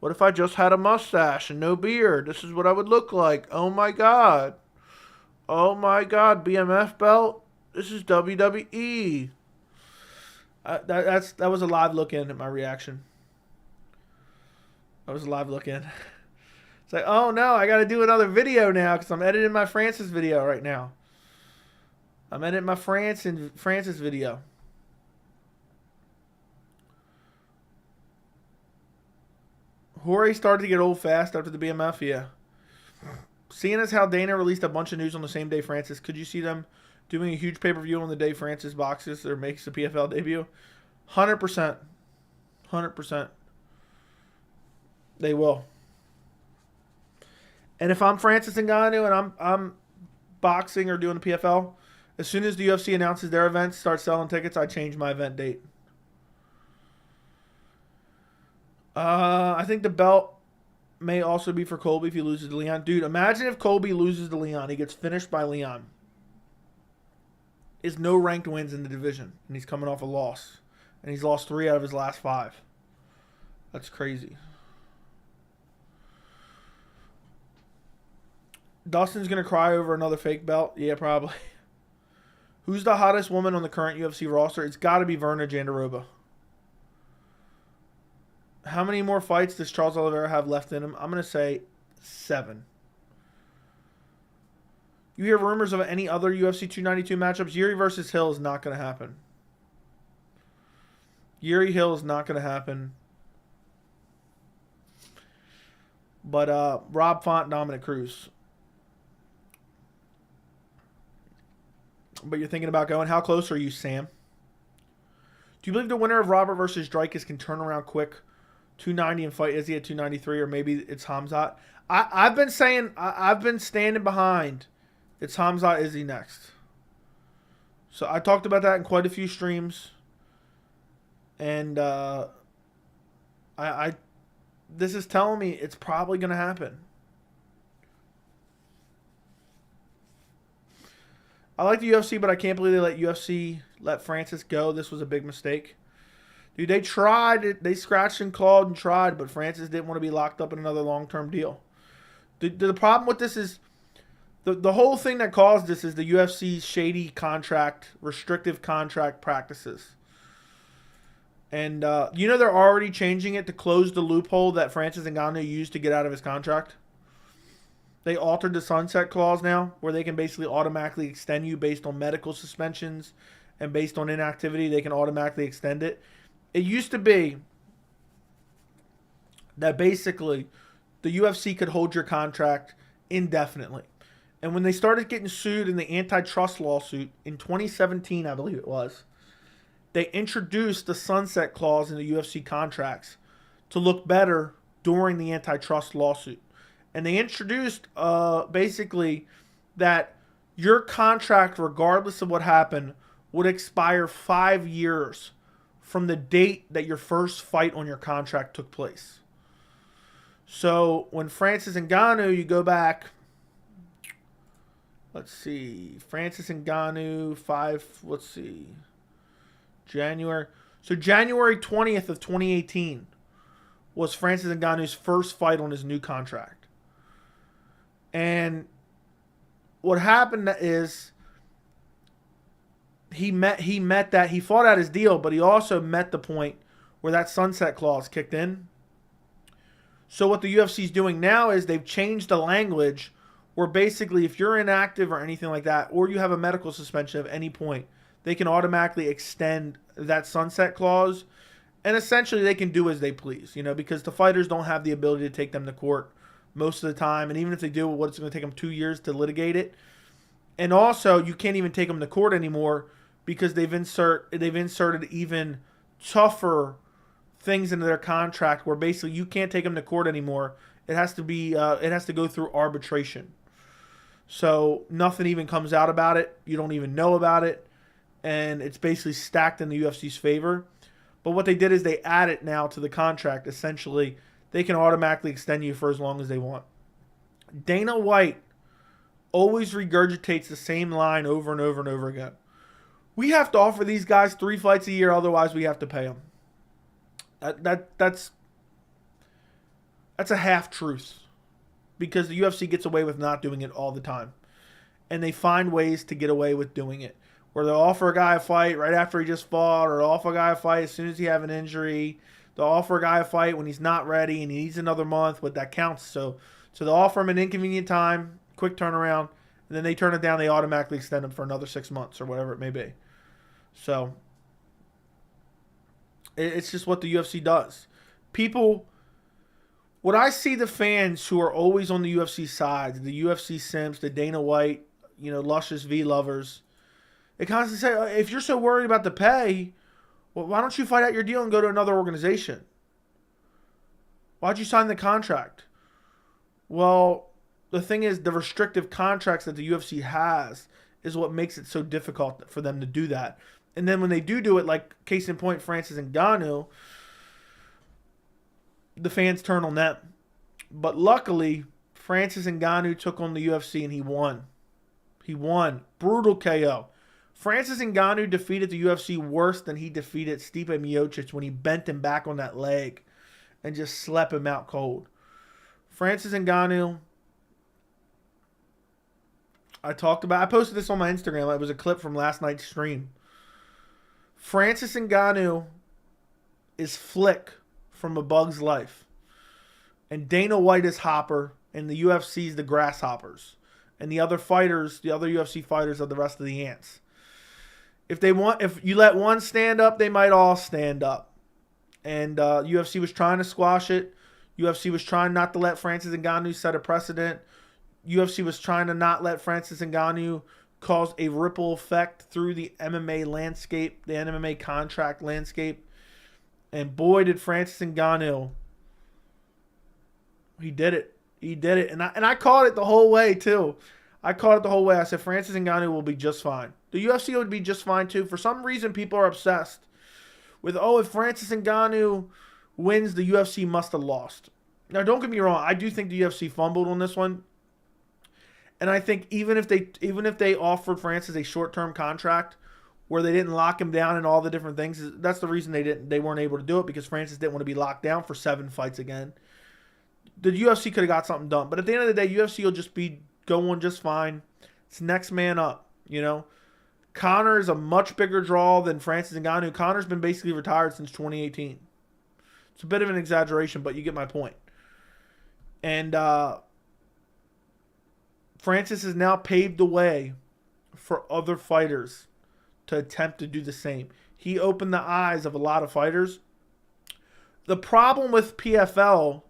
What if I just had a mustache and no beard? This is what I would look like. Oh, my God. Oh, my God. BMF belt? This is WWE. That was a live look in at my reaction. That was a live look in. It's like, oh no, I got to do another video now because I'm editing my Francis video right now. I'm editing my Francis video. Jorge started to get old fast after the BMF, yeah. Seeing as how Dana released a bunch of news on the same day Francis, could you see them doing a huge pay-per-view on the day Francis boxes or makes the PFL debut? 100%. 100%. They will. And if I'm Francis Ngannou and I'm boxing or doing the PFL, as soon as the UFC announces their events, start selling tickets, I change my event date. I think the belt may also be for Colby if he loses to Leon. Dude, imagine if Colby loses to Leon. He gets finished by Leon. Is no ranked wins in the division. And he's coming off a loss. And he's lost 3 out of his last 5. That's crazy. Dustin's going to cry over another fake belt. Yeah, probably. Who's the hottest woman on the current UFC roster? It's got to be Verna Jandiroba. How many more fights does Charles Oliveira have left in him? I'm going to say 7. You hear rumors of any other UFC 292 matchups? Yuri versus Hill is not going to happen. Yuri Hill is not going to happen. But Rob Font, Dominic Cruz. But you're thinking about going. How close are you, Sam? Do you believe the winner of Robert versus Dreykus can turn around quick, 290 and fight Izzy at 293, or maybe it's Hamzat? I've been saying, I've been standing behind. It's Hamzat Izzy next. So I talked about that in quite a few streams, and this is telling me it's probably going to happen. I like the UFC, but I can't believe they let Francis go. This was a big mistake. Dude, they tried it. They scratched and clawed and tried, but Francis didn't want to be locked up in another long-term deal. The problem with this is the whole thing that caused this is the UFC's shady contract, restrictive contract practices. And they're already changing it to close the loophole that Francis Ngannou used to get out of his contract. They altered the sunset clause now, where they can basically automatically extend you based on medical suspensions and based on inactivity. They can automatically extend it. It used to be that basically the UFC could hold your contract indefinitely. And when they started getting sued in the antitrust lawsuit in 2017, I believe it was, they introduced the sunset clause in the UFC contracts to look better during the antitrust lawsuit. And they introduced basically that your contract, regardless of what happened, would expire 5 years from the date that your first fight on your contract took place. So when Francis Ngannou, you go back, let's see, Francis Ngannou, January. So January 20th of 2018 was Francis Ngannou's first fight on his new contract. And what happened is he fought out his deal, but he also met the point where that sunset clause kicked in. So what the UFC is doing now is they've changed the language where basically if you're inactive or anything like that, or you have a medical suspension at any point, they can automatically extend that sunset clause, and essentially they can do as they please, because the fighters don't have the ability to take them to court most of the time, and even if they do, it's going to take them 2 years to litigate it. And also, you can't even take them to court anymore because they've inserted even tougher things into their contract where basically you can't take them to court anymore. It has to go through arbitration. So nothing even comes out about it. You don't even know about it, and it's basically stacked in the UFC's favor. But what they did is they add it now to the contract. Essentially, they can automatically extend you for as long as they want. Dana White always regurgitates the same line over and over and over again. We have to offer these guys 3 fights a year, otherwise we have to pay them. That's a half-truth, because the UFC gets away with not doing it all the time. And they find ways to get away with doing it, where they'll offer a guy a fight right after he just fought, or they'll offer a guy a fight as soon as he have an injury. They'll offer a guy a fight when he's not ready and he needs another month, but that counts. So they'll offer him an inconvenient time, quick turnaround, and then they turn it down. They automatically extend him for another 6 months or whatever it may be. So it's just what the UFC does. People, what I see the fans who are always on the UFC side, the UFC simps, the Dana White, luscious V lovers, they constantly say, if you're so worried about the pay, well, why don't you fight out your deal and go to another organization? Why'd you sign the contract? Well, the thing is, the restrictive contracts that the UFC has is what makes it so difficult for them to do that. And then when they do it, like case in point, Francis Ngannou, the fans turn on them. But luckily, Francis Ngannou took on the UFC and he won. He won. Brutal KO. Francis Ngannou defeated the UFC worse than he defeated Stipe Miocic when he bent him back on that leg and just slept him out cold. Francis Ngannou, I posted this on my Instagram. It was a clip from last night's stream. Francis Ngannou is Flick from A Bug's Life. And Dana White is Hopper, and the UFC is the Grasshoppers. And the other UFC fighters are the rest of the ants. If you let one stand up, they might all stand up. And UFC was trying to squash it. UFC was trying not to let Francis Ngannou set a precedent. UFC was trying to not let Francis Ngannou cause a ripple effect through the MMA landscape, the MMA contract landscape. And boy, did Francis Ngannou. He did it. He did it. And I called it the whole way, too. I said, Francis Ngannou will be just fine. The UFC would be just fine, too. For some reason, people are obsessed with, if Francis Ngannou wins, the UFC must have lost. Now, don't get me wrong. I do think the UFC fumbled on this one. And I think even if they offered Francis a short-term contract where they didn't lock him down and all the different things, that's the reason they weren't able to do it, because Francis didn't want to be locked down for 7 fights again. The UFC could have got something done. But at the end of the day, UFC will just be going just fine. It's next man up, Conor is a much bigger draw than Francis Ngannou. Conor's been basically retired since 2018. It's a bit of an exaggeration, but you get my point. And Francis has now paved the way for other fighters to attempt to do the same. He opened the eyes of a lot of fighters. The problem with PFL,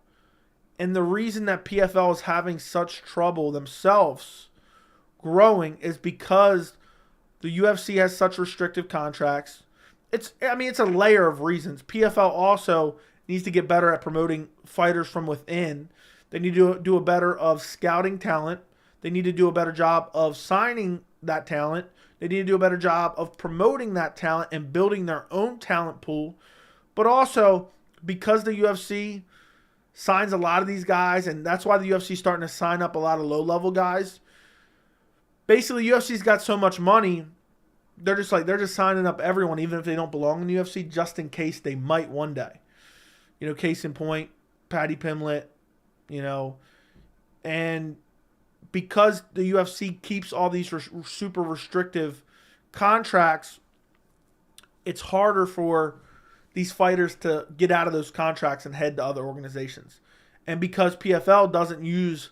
and the reason that PFL is having such trouble themselves growing, is because the UFC has such restrictive contracts. It's a layer of reasons. PFL also needs to get better at promoting fighters from within. They need to do a better of scouting talent. They need to do a better job of signing that talent. They need to do a better job of promoting that talent and building their own talent pool. But also, because the UFC signs a lot of these guys, and that's why the UFC is starting to sign up a lot of low-level guys. Basically, UFC's got so much money, they're just signing up everyone, even if they don't belong in the UFC, just in case they might one day. Case in point, Paddy Pimblett, and because the UFC keeps all these super restrictive contracts, it's harder for these fighters to get out of those contracts and head to other organizations. And because PFL doesn't use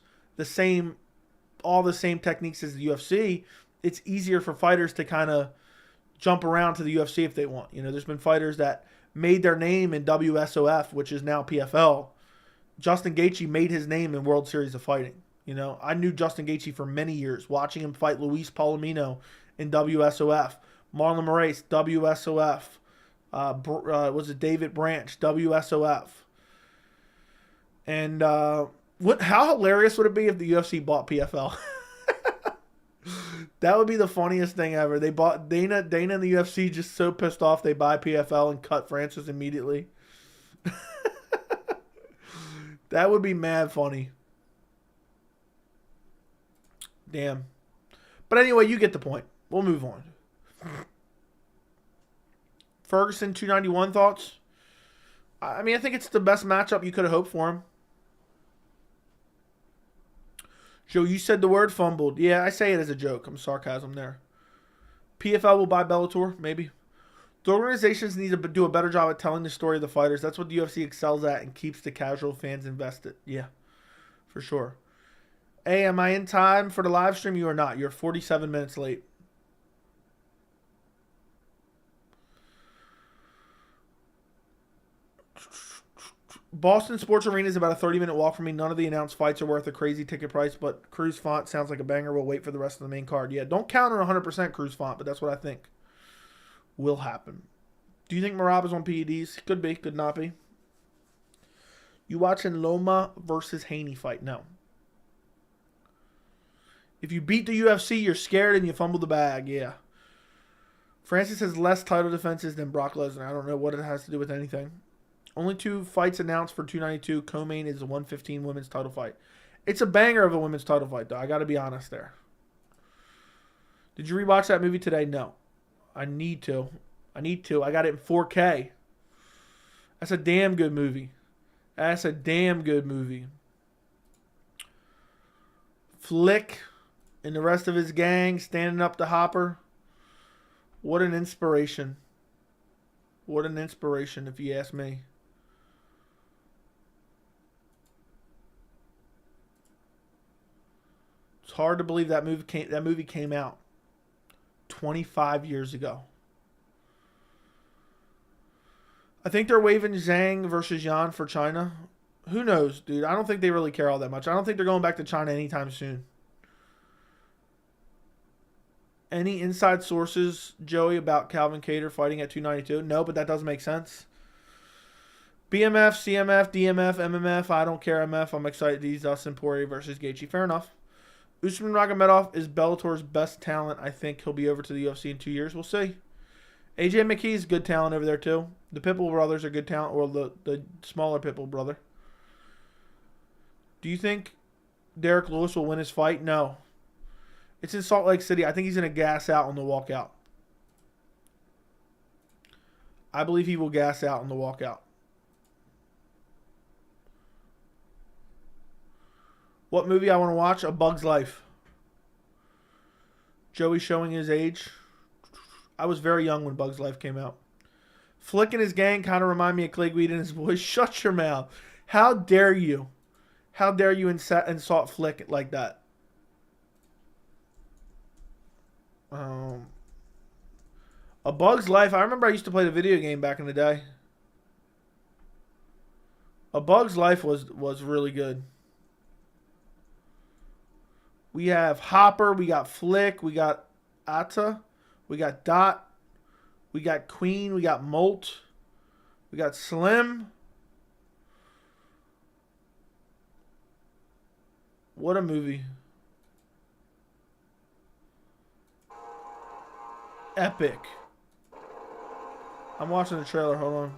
all the same techniques as the UFC, it's easier for fighters to kind of jump around to the UFC if they want. You know, there's been fighters that made their name in WSOF, which is now PFL. Justin Gaethje made his name in World Series of Fighting. You know, I knew Justin Gaethje for many years, watching him fight Luis Palomino in WSOF, Marlon Moraes, WSOF, was it David Branch, WSOF. And how hilarious would it be if the UFC bought PFL? That would be the funniest thing ever. They bought Dana and the UFC just so pissed off they buy PFL and cut Francis immediately. That would be mad funny. Damn. But anyway, you get the point. We'll move on. Ferguson 291 thoughts? I mean, I think it's the best matchup you could have hoped for him. Joe, you said the word fumbled. Yeah, I say it as a joke. I'm sarcasm there. PFL will buy Bellator, maybe. The organizations need to do a better job at telling the story of the fighters. That's what the UFC excels at and keeps the casual fans invested. Yeah, for sure. Hey, am I in time for the live stream? You are not. You're 47 minutes late. Boston Sports Arena is about a 30-minute walk from me. None of the announced fights are worth a crazy ticket price, but Cruz Font sounds like a banger. We'll wait for the rest of the main card. Yeah, don't count on 100% Cruz Font, but that's what I think will happen. Do you think Marab is on PEDs? Could be, could not be. You watching Loma versus Haney fight? No. If you beat the UFC, you're scared and you fumble the bag. Yeah. Francis has less title defenses than Brock Lesnar. I don't know what it has to do with anything. Only 2 fights announced for 292. Co-main is a 115 women's title fight. It's a banger of a women's title fight, though. I got to be honest there. Did you rewatch that movie today? No. I need to. I got it in 4K. That's a damn good movie. Flick and the rest of his gang standing up to Hopper. What an inspiration. What an inspiration, if you ask me. It's hard to believe that movie came out 25 years ago. I think they're waving Zhang versus Yan for China. Who knows, dude? I don't think they really care all that much. I don't think they're going back to China anytime soon. Any inside sources, Joey, about Calvin Kattar fighting at 292? No, but that does make sense. BMF, CMF, DMF, MMF. I don't care, MF. I'm excited to see Dustin Poirier versus Gaethje. Fair enough. Usman Nurmagomedov is Bellator's best talent. I think he'll be over to the UFC in 2 years. We'll see. AJ McKee is good talent over there, too. The Pitbull brothers are good talent, or the smaller Pitbull brother. Do you think Derek Lewis will win his fight? No. It's in Salt Lake City. I think he's going to gas out on the walkout. I believe he will gas out on the walkout. What movie I want to watch? A Bug's Life. Joey showing his age. I was very young when Bug's Life came out. Flick and his gang kind of remind me of Clay Guida and his voice. Shut your mouth. How dare you? How dare you insult Flick like that? A Bug's Life. I remember I used to play the video game back in the day. A Bug's Life was really good. We have Hopper. We got Flick. We got Atta. We got Dot. We got Queen. We got Molt. We got Slim. What a movie. Epic. I'm watching the trailer. Hold on.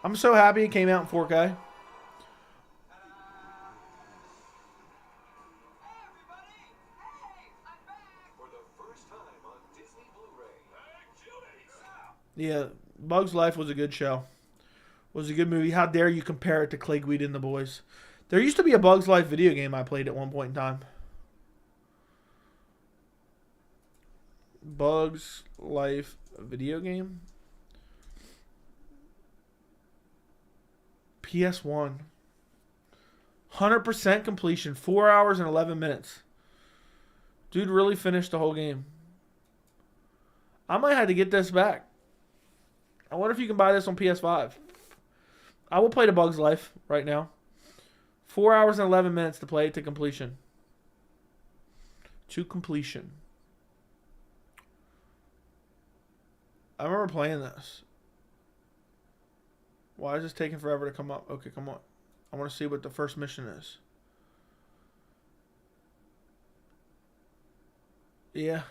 I'm so happy it came out in 4K. Yeah, Bug's Life was a good show. Was a good movie. How dare you compare it to Clay Guida and the Boys? There used to be a Bugs Life video game I played at one point in time. Bugs Life video game? PS1. 100% completion. 4 hours and 11 minutes. Dude really finished the whole game. I might have to get this back. I wonder if you can buy this on PS5. I will play the Bugs Life right now. 4 hours and 11 minutes to play it to completion. To completion. I remember playing this. Why is this taking forever to come up? Okay, come on. I want to see what the first mission is. Yeah.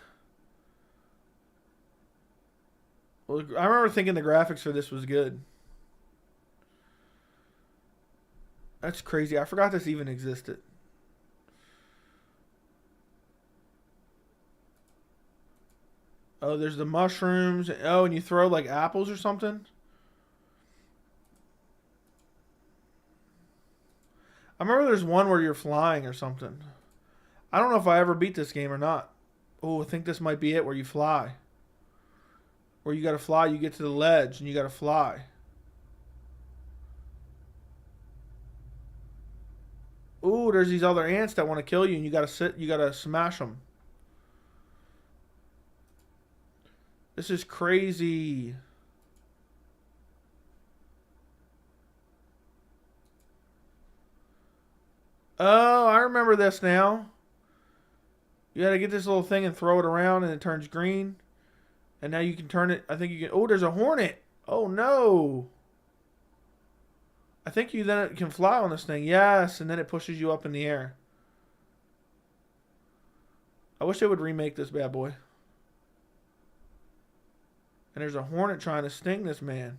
Well, I remember thinking the graphics for this was good. That's crazy. I forgot this even existed. Oh, there's the mushrooms. Oh, and you throw like apples or something? I remember there's one where you're flying or something. I don't know if I ever beat this game or not. Oh, I think this might be it where you fly. Where you gotta fly, you get to the ledge and you gotta fly. Ooh, there's these other ants that want to kill you and you gotta smash them. This is crazy. Oh, I remember this now. You gotta get this little thing and throw it around and it turns green. And now you can turn it. I think you can. Oh, there's a hornet. Oh, no. I think you then can fly on this thing. Yes, and then it pushes you up in the air. I wish they would remake this bad boy. And there's a hornet trying to sting this man.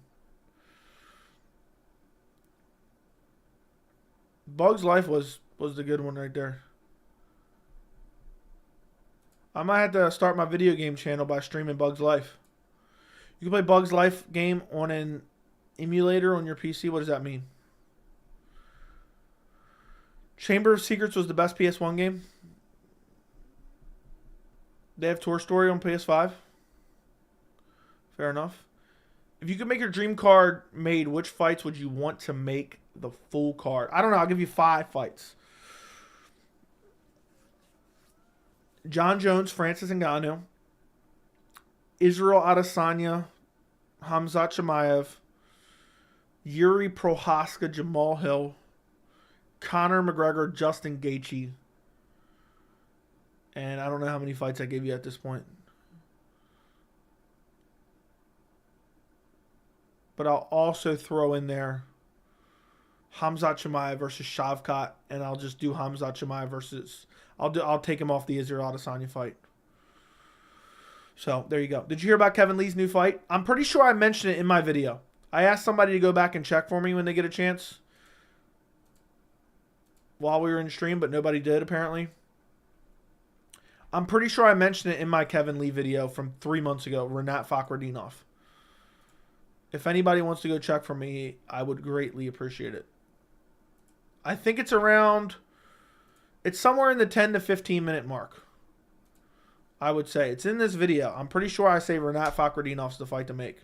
Bugs Life was the good one right there. I might have to start my video game channel by streaming Bugs Life. You can play Bugs Life game on an emulator on your PC. What does that mean? Chamber of Secrets was the best PS1 game. They have Tour Story on PS5. Fair enough. If you could make your dream card made, which fights would you want to make the full card? I don't know. I'll give you 5 fights. John Jones, Francis Ngannou, Israel Adesanya, Hamzat Chimaev, Yuri Prohaska, Jamal Hill, Conor McGregor, Justin Gaethje, and I don't know how many fights I gave you at this point. But I'll also throw in there Hamzat Chimaev versus Shavkat, and I'll just do Hamzat Chimaev versus... I'll take him off the Israel Adesanya fight. So, there you go. Did you hear about Kevin Lee's new fight? I'm pretty sure I mentioned it in my video. I asked somebody to go back and check for me when they get a chance while we were in stream, but nobody did, apparently. I'm pretty sure I mentioned it in my Kevin Lee video from 3 months ago, Renat Fakhretdinov. If anybody wants to go check for me, I would greatly appreciate it. I think it's around... It's somewhere in the 10 to 15 minute mark. I would say. It's in this video. I'm pretty sure I say Renat Fakhretdinov's the fight to make.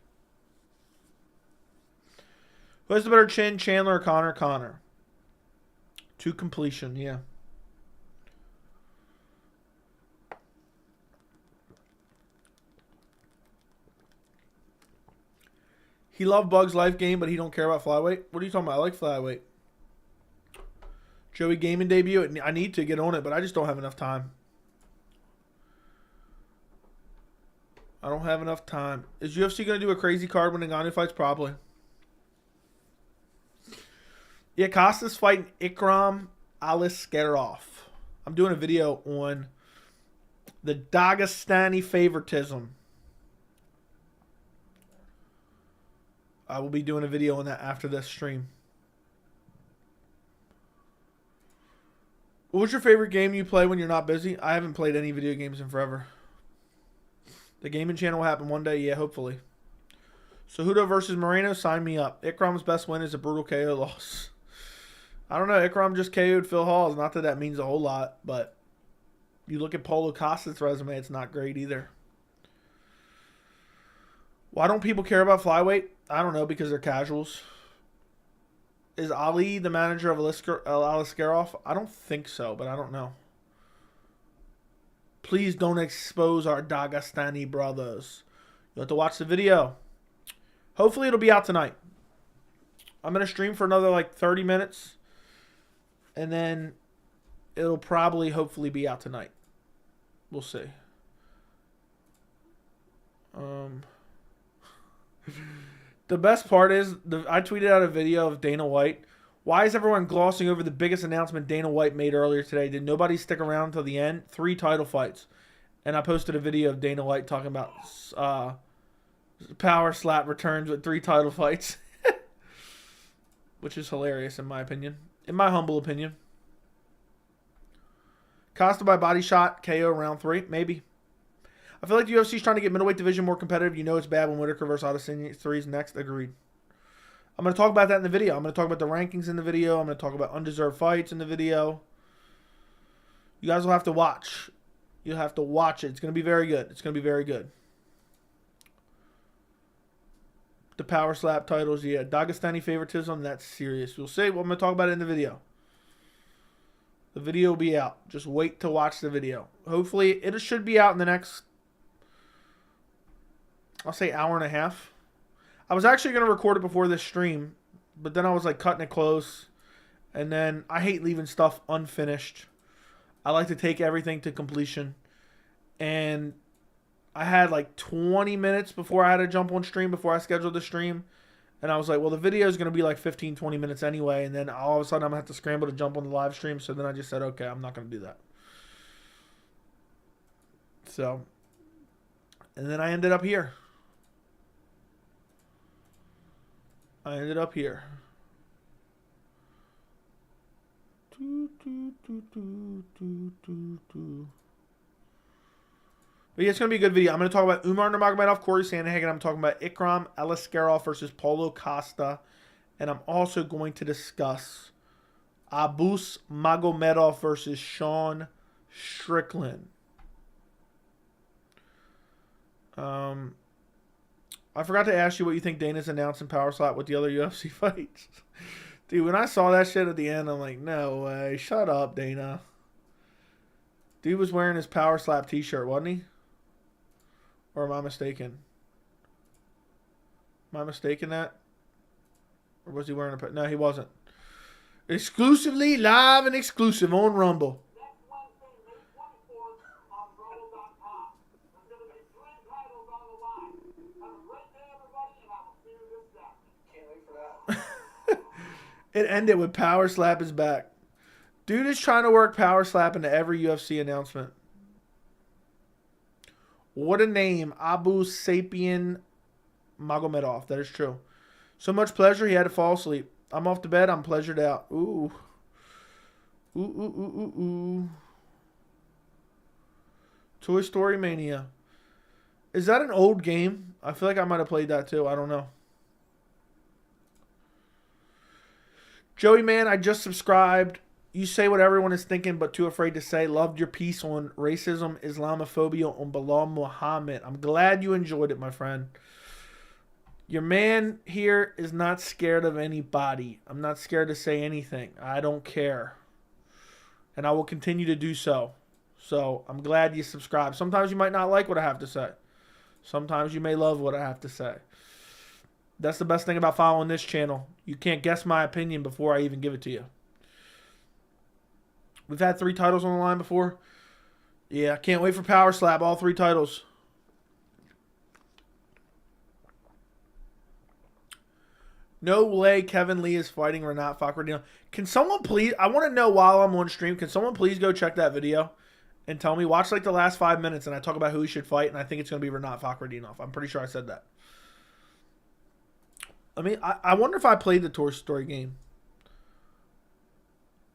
Who has the better chin, Chandler or Conor? Conor. To completion, yeah. He loved Bugs Life game, but he don't care about flyweight. What are you talking about? I like flyweight. Joey Gaming debut. I need to get on it, but I just don't have enough time. I don't have enough time. Is UFC going to do a crazy card when Ngannou fights? Probably. Yeah, Costa's fighting Ikram Aliskerov. I'm doing a video on the Dagestani favoritism. I will be doing a video on that after this stream. What's your favorite game you play when you're not busy? I haven't played any video games in forever. The gaming channel will happen one day. Yeah, hopefully. Cejudo versus Moreno, sign me up. Ikram's best win is a brutal KO loss. I don't know. Ikram just KO'd Phil Hawes. Not that that means a whole lot, but you look at Paulo Costa's resume, it's not great either. Why don't people care about flyweight? I don't know, because they're casuals. Is Ali the manager of Aliskerov? I don't think so, but I don't know. Please don't expose our Dagestani brothers. You'll have to watch the video. Hopefully it'll be out tonight. I'm going to stream for another like 30 minutes. And then it'll probably, hopefully, be out tonight. We'll see. The best part is, I tweeted out a video of Dana White. Why is everyone glossing over the biggest announcement Dana White made earlier today? Did nobody stick around until the end? 3 title fights. And I posted a video of Dana White talking about power slap returns with 3 title fights. Which is hilarious in my opinion. In my humble opinion. Costa by body shot, KO round 3, maybe. I feel like the UFC is trying to get middleweight division more competitive. You know it's bad when Whitaker versus Adesanya is next. Agreed. I'm going to talk about that in the video. I'm going to talk about the rankings in the video. I'm going to talk about undeserved fights in the video. You guys will have to watch. You'll have to watch it. It's going to be very good. It's going to be very good. The power slap titles, yeah. Dagestani favoritism, that's serious. We'll see. Well, I'm going to talk about it in the video. The video will be out. Just wait to watch the video. Hopefully, it should be out in the next, I'll say, hour and a half. I was actually going to record it before this stream, but then I was like cutting it close. And then I hate leaving stuff unfinished. I like to take everything to completion. And I had like 20 minutes before I had to jump on stream, before I scheduled the stream. And I was like, well, the video is going to be like 15, 20 minutes anyway. And then all of a sudden I'm going to have to scramble to jump on the live stream. So then I just said, okay, I'm not going to do that. So, and then I ended up here. But yeah, it's going to be a good video. I'm going to talk about Umar Nurmagomedov, Corey Sandhagen. I'm talking about Ikram Aliskerov versus Paulo Costa. And I'm also going to discuss Abus Magomedov versus Sean Strickland. I forgot to ask you what you think Dana's announcing Power Slap with the other UFC fights. Dude, when I saw that shit at the end, I'm like, no way. Shut up, Dana. Dude was wearing his Power Slap t-shirt, wasn't he? Or am I mistaken? Am I mistaken that? Or was he wearing a... No, he wasn't. Exclusively live and exclusive on Rumble. It ended with Power Slap is back. Dude is trying to work Power Slap into every UFC announcement. What a name. Abu Sapien Magomedov. That is true. So much pleasure, he had to fall asleep. I'm off to bed. I'm pleasured out. Ooh. Ooh, ooh, ooh, ooh, ooh. Toy Story Mania. Is that an old game? I feel like I might have played that too. I don't know. Joey, man, I just subscribed. You say what everyone is thinking but too afraid to say. Loved your piece on racism, Islamophobia, on Bilal Muhammad. I'm glad you enjoyed it, my friend. Your man here is not scared of anybody. I'm not scared to say anything. I don't care. And I will continue to do so. So I'm glad you subscribed. Sometimes you might not like what I have to say. Sometimes you may love what I have to say. That's the best thing about following this channel. You can't guess my opinion before I even give it to you. We've had 3 titles on the line before. Yeah, I can't wait for Power Slap. All 3 titles. No way Kevin Lee is fighting Renat Fakhreddinov. Can someone please... I want to know while I'm on stream. Can someone please go check that video and tell me? Watch like the last 5 minutes and I talk about who he should fight. And I think it's going to be Renat Fakhreddinov. I'm pretty sure I said that. I wonder if I played the Toy Story game.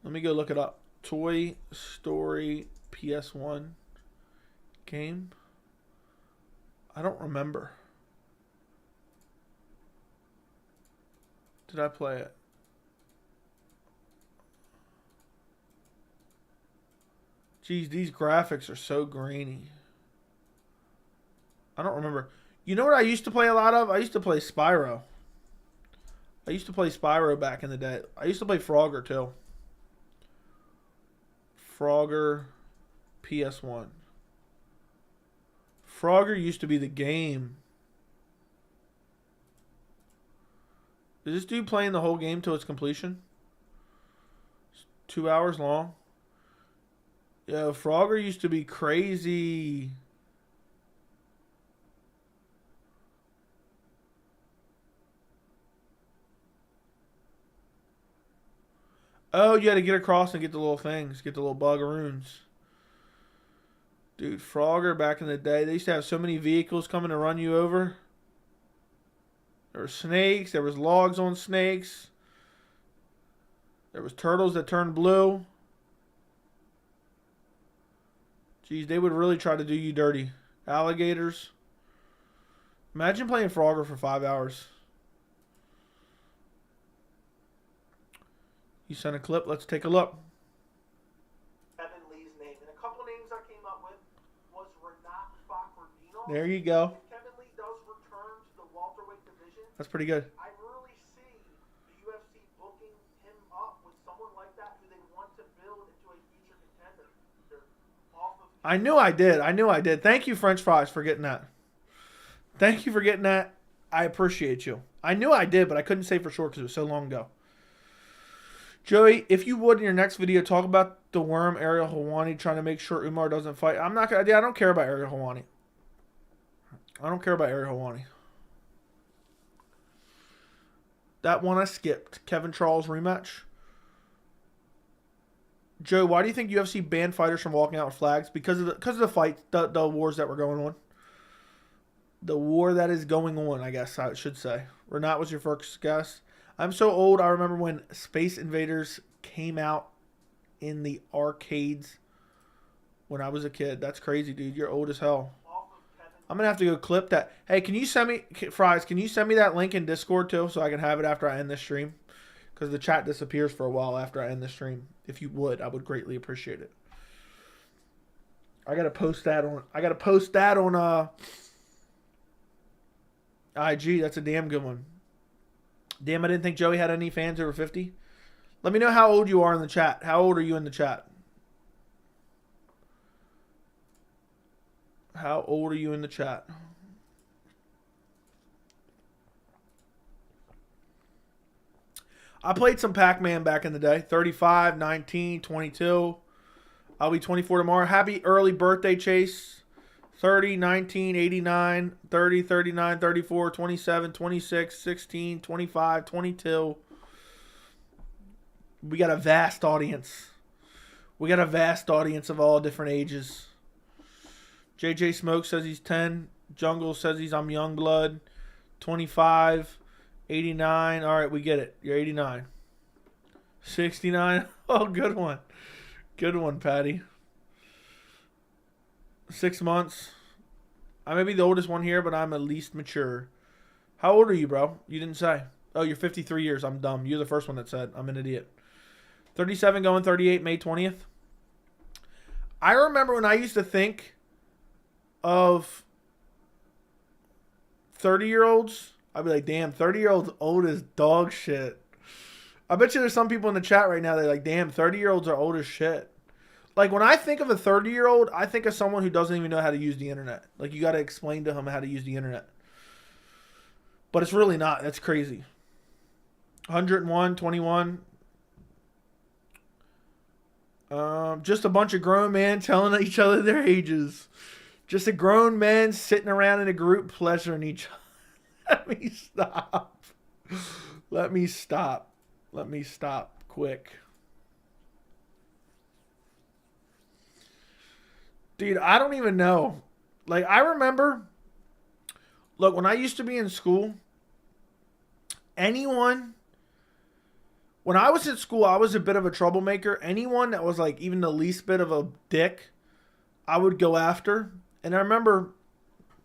Let me go look it up. Toy Story PS1 game. I don't remember. Did I play it? Jeez, these graphics are so grainy. I don't remember. You know what I used to play a lot of? I used to play Spyro. I used to play Spyro back in the day. I used to play Frogger too. Frogger PS1. Frogger used to be the game. Is this dude playing the whole game to its completion? It's 2 hours long. Yo, Frogger used to be crazy. Oh, you had to get across and get the little things. Get the little bugaroons. Dude, Frogger back in the day, they used to have so many vehicles coming to run you over. There were snakes. There was logs on snakes. There was turtles that turned blue. Jeez, they would really try to do you dirty. Alligators. Imagine playing Frogger for 5 hours. You sent a clip. Let's take a look. Kevin Lee's name. And a couple names I came up with was Renat Fakordino. There you go. If Kevin Lee does return to the welterweight division, That's pretty good. I really see the UFC booking him up with someone like that who they want to build into a future contender. They're off of. I knew I did. I knew I did. Thank you, French Fries, for getting that. Thank you for getting that. I appreciate you. I knew I did, but I couldn't say for sure because it was so long ago. Joey, if you would in your next video talk about the worm Ariel Helwani trying to make sure Umar doesn't fight. I'm not gonna. I don't care about Ariel Helwani. I don't care about Ariel Helwani. That one I skipped. Kevin Charles rematch. Joe, why do you think UFC banned fighters from walking out with flags? Because of the fight, the wars that were going on. The war that is going on, I guess I should say. Renat was your first guess. I'm so old, I remember when Space Invaders came out in the arcades when I was a kid. That's crazy, dude. You're old as hell. I'm going to have to go clip that. Hey, can you send me, Fries, can you send me that link in Discord too so I can have it after I end this stream? Because the chat disappears for a while after I end the stream. If you would, I would greatly appreciate it. I got to post that on IG. That's a damn good one. Damn, I didn't think Joey had any fans over 50. Let me know how old you are in the chat. How old are you in the chat? How old are you in the chat? I played some Pac-Man back in the day. 35, 19, 22. I'll be 24 tomorrow. Happy early birthday, Chase. 30, 19, 89, 30, 39, 34, 27, 26, 16, 25, 22. We got a vast audience. We got a vast audience of all different ages. JJ Smoke says he's 10. Jungle says I'm young blood. 25, 89. All right, we get it. You're 89. 69. Oh, good one. Good one, Patty. 6 months. I may be the oldest one here, but I'm at least mature. How old are you, bro? You didn't say. Oh, you're 53 years. I'm dumb. You're the first one that said. I'm an idiot. 37 going 38, May 20th. I remember when I used to think of 30-year-olds. I'd be like, damn, 30-year-olds old as dog shit. I bet you there's some people in the chat right now that are like, damn, 30-year-olds are old as shit. Like, when I think of a 30-year-old, I think of someone who doesn't even know how to use the internet. Like, you got to explain to him how to use the internet. But it's really not. That's crazy. 101, 21. Just a bunch of grown men telling each other their ages. Just a grown men sitting around in a group pleasuring each other. Let me stop. Let me stop. Let me stop quick. Dude, I don't even know. Like, I remember, look, when I used to be in school, when I was in school, I was a bit of a troublemaker. Anyone that was like even the least bit of a dick, I would go after. And I remember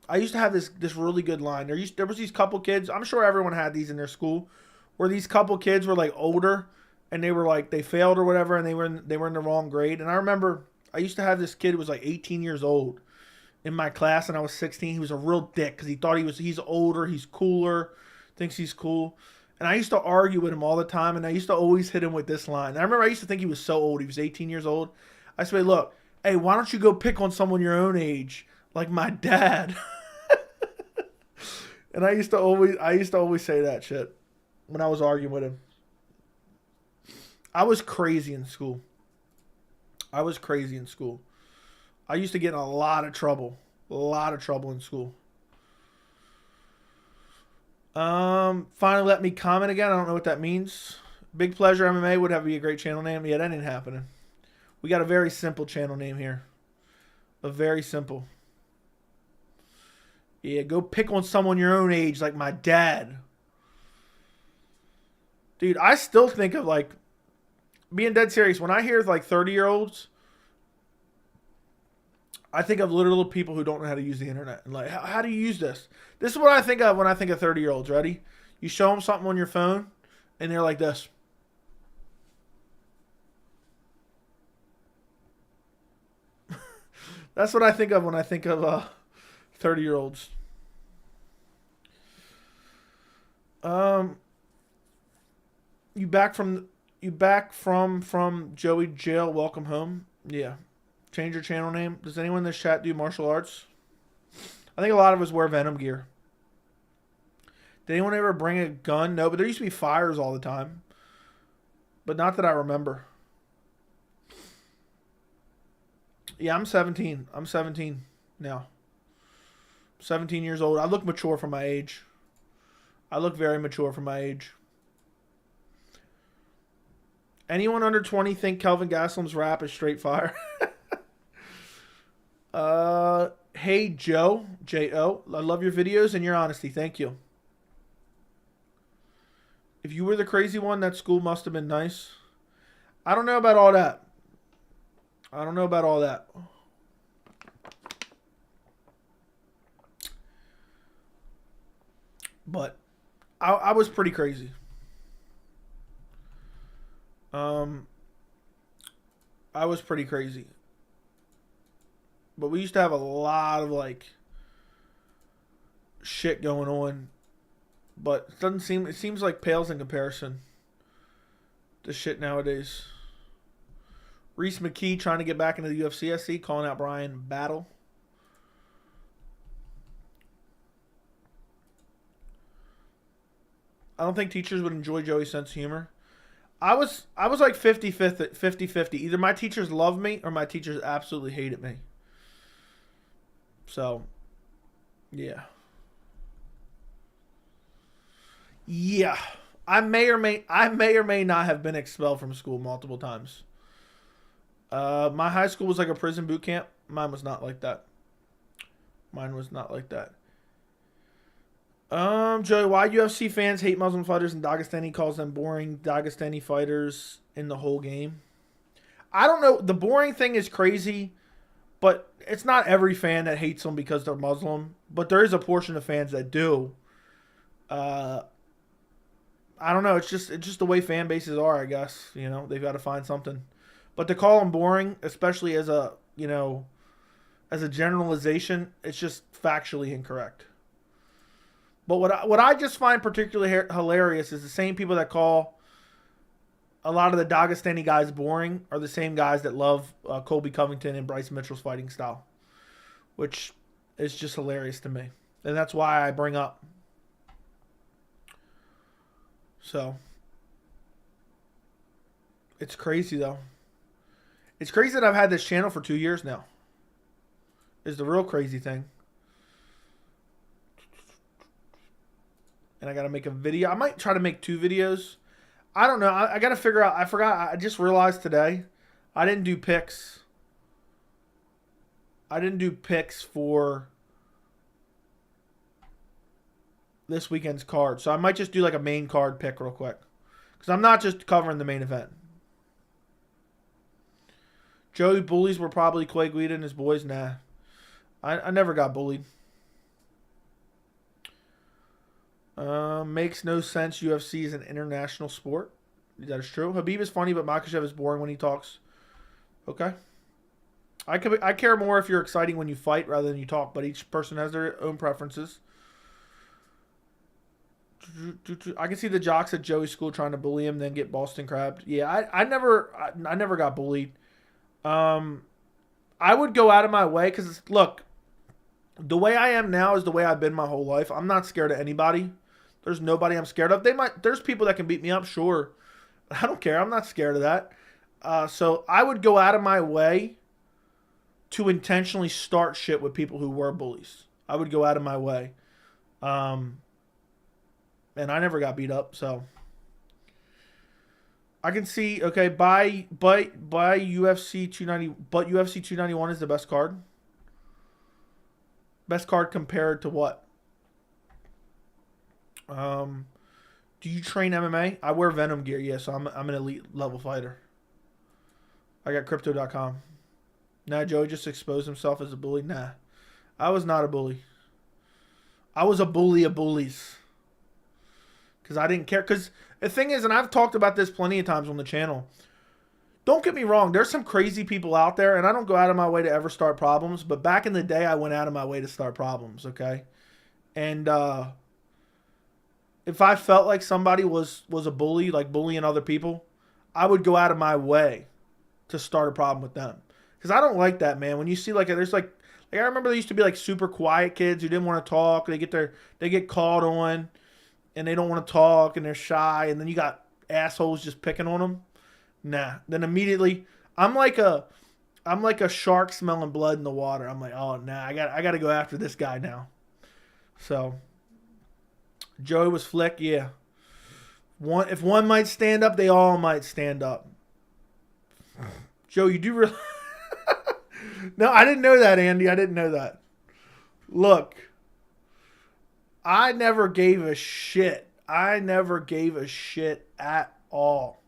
I used to have this really good line. There was these couple kids, I'm sure everyone had these in their school, where these couple kids were like older and they were like they failed or whatever and they were in the wrong grade. And I remember I used to have this kid who was like 18 years old in my class and I was 16. He was a real dick because he thought he's older, he's cooler, thinks he's cool. And I used to argue with him all the time, and I used to always hit him with this line. And I remember I used to think he was so old. He was 18 years old. I said, look, hey, why don't you go pick on someone your own age, like my dad? And I used to always say that shit when I was arguing with him. I was crazy in school. I used to get in a lot of trouble in school. Finally let me comment again. I don't know what that means. Big Pleasure MMA would have be a great channel name. Yeah, that ain't happening. We got a very simple channel name here. A very simple. Yeah, go pick on someone your own age like my dad. Dude, I still think of like being dead serious. When I hear like 30-year-olds, I think of literal people who don't know how to use the internet. And like, how do you use this? This is what I think of when I think of 30-year-olds. Ready? You show them something on your phone, and they're like this. That's what I think of when I think of 30-year-olds. You back from Joey jail? Welcome home. Yeah. Change your channel name. Does anyone in this chat do martial arts? I think a lot of us wear Venom gear. Did anyone ever bring a gun? No, but there used to be fires all the time. But not that I remember. Yeah, I'm 17. I'm 17 now. 17 years old. I look mature for my age. I look very mature for my age. Anyone under 20 think Kelvin Gastelum's rap is straight fire? Hey Joe, J-O, I love your videos and your honesty. Thank you. If you were the crazy one, that school must have been nice. I don't know about all that. But I was pretty crazy. I was pretty crazy. But we used to have a lot of like shit going on. But it seems like pales in comparison to shit nowadays. Reese McKee trying to get back into the UFC. I see, calling out Brian Battle. I don't think teachers would enjoy Joey's sense of humor. I was like 50-50. Either my teachers loved me or my teachers absolutely hated me. So, yeah. Yeah. I may or may not have been expelled from school multiple times. My high school was like a prison boot camp. Mine was not like that. Joey, why UFC fans hate Muslim fighters and Dagestani calls them boring Dagestani fighters in the whole game? I don't know. The boring thing is crazy, but it's not every fan that hates them because they're Muslim. But there is a portion of fans that do. I don't know. It's just the way fan bases are, I guess. You know, they've got to find something. But to call them boring, especially as a generalization, it's just factually incorrect. But what I just find particularly hilarious is the same people that call a lot of the Dagestani guys boring are the same guys that love Colby Covington and Bryce Mitchell's fighting style, which is just hilarious to me. And that's why I bring up. So, it's crazy though. It's crazy that I've had this channel for 2 years now. Is the real crazy thing. And I got to make a video. I might try to make 2 videos. I don't know. I got to figure out. I forgot. I just realized today I didn't do picks. For this weekend's card. So I might just do like a main card pick real quick. Because I'm not just covering the main event. Joey bullies were probably Clay Guida and his boys. Nah. I never got bullied. Makes no sense. UFC is an international sport. That is true. Habib is funny, but Makhachev is boring when he talks. Okay. I care more if you're exciting when you fight rather than you talk, but each person has their own preferences. I can see the jocks at Joey's school trying to bully him, then get Boston crabbed. Yeah, I never got bullied. I would go out of my way because look, the way I am now is the way I've been my whole life. I'm not scared of anybody. There's nobody I'm scared of. There's people that can beat me up, sure. I don't care. I'm not scared of that. So I would go out of my way to intentionally start shit with people who were bullies. I would go out of my way. And I never got beat up, so I can see, okay, buy UFC 290, but UFC 291 is the best card. Best card compared to what? Do you train MMA? I wear Venom gear, yeah, so I'm an elite level fighter. I got crypto.com. Nah, Joey just exposed himself as a bully. Nah, I was not a bully. I was a bully of bullies. Because I didn't care. Because the thing is, and I've talked about this plenty of times on the channel. Don't get me wrong. There's some crazy people out there, and I don't go out of my way to ever start problems. But back in the day, I went out of my way to start problems, okay? And if I felt like somebody was a bully, like bullying other people, I would go out of my way to start a problem with them. Because I don't like that, man. When you see, like, there's, like I remember there used to be, like, super quiet kids who didn't want to talk. They get called on. And they don't want to talk, and they're shy, and then you got assholes just picking on them. Nah. Then immediately, I'm like a shark smelling blood in the water. I'm like, oh nah, I got to go after this guy now. So, Joey was Flick, yeah. If one might stand up, they all might stand up. Joe, you do really? No, I didn't know that, Andy. I didn't know that. Look. I never gave a shit. I never gave a shit at all.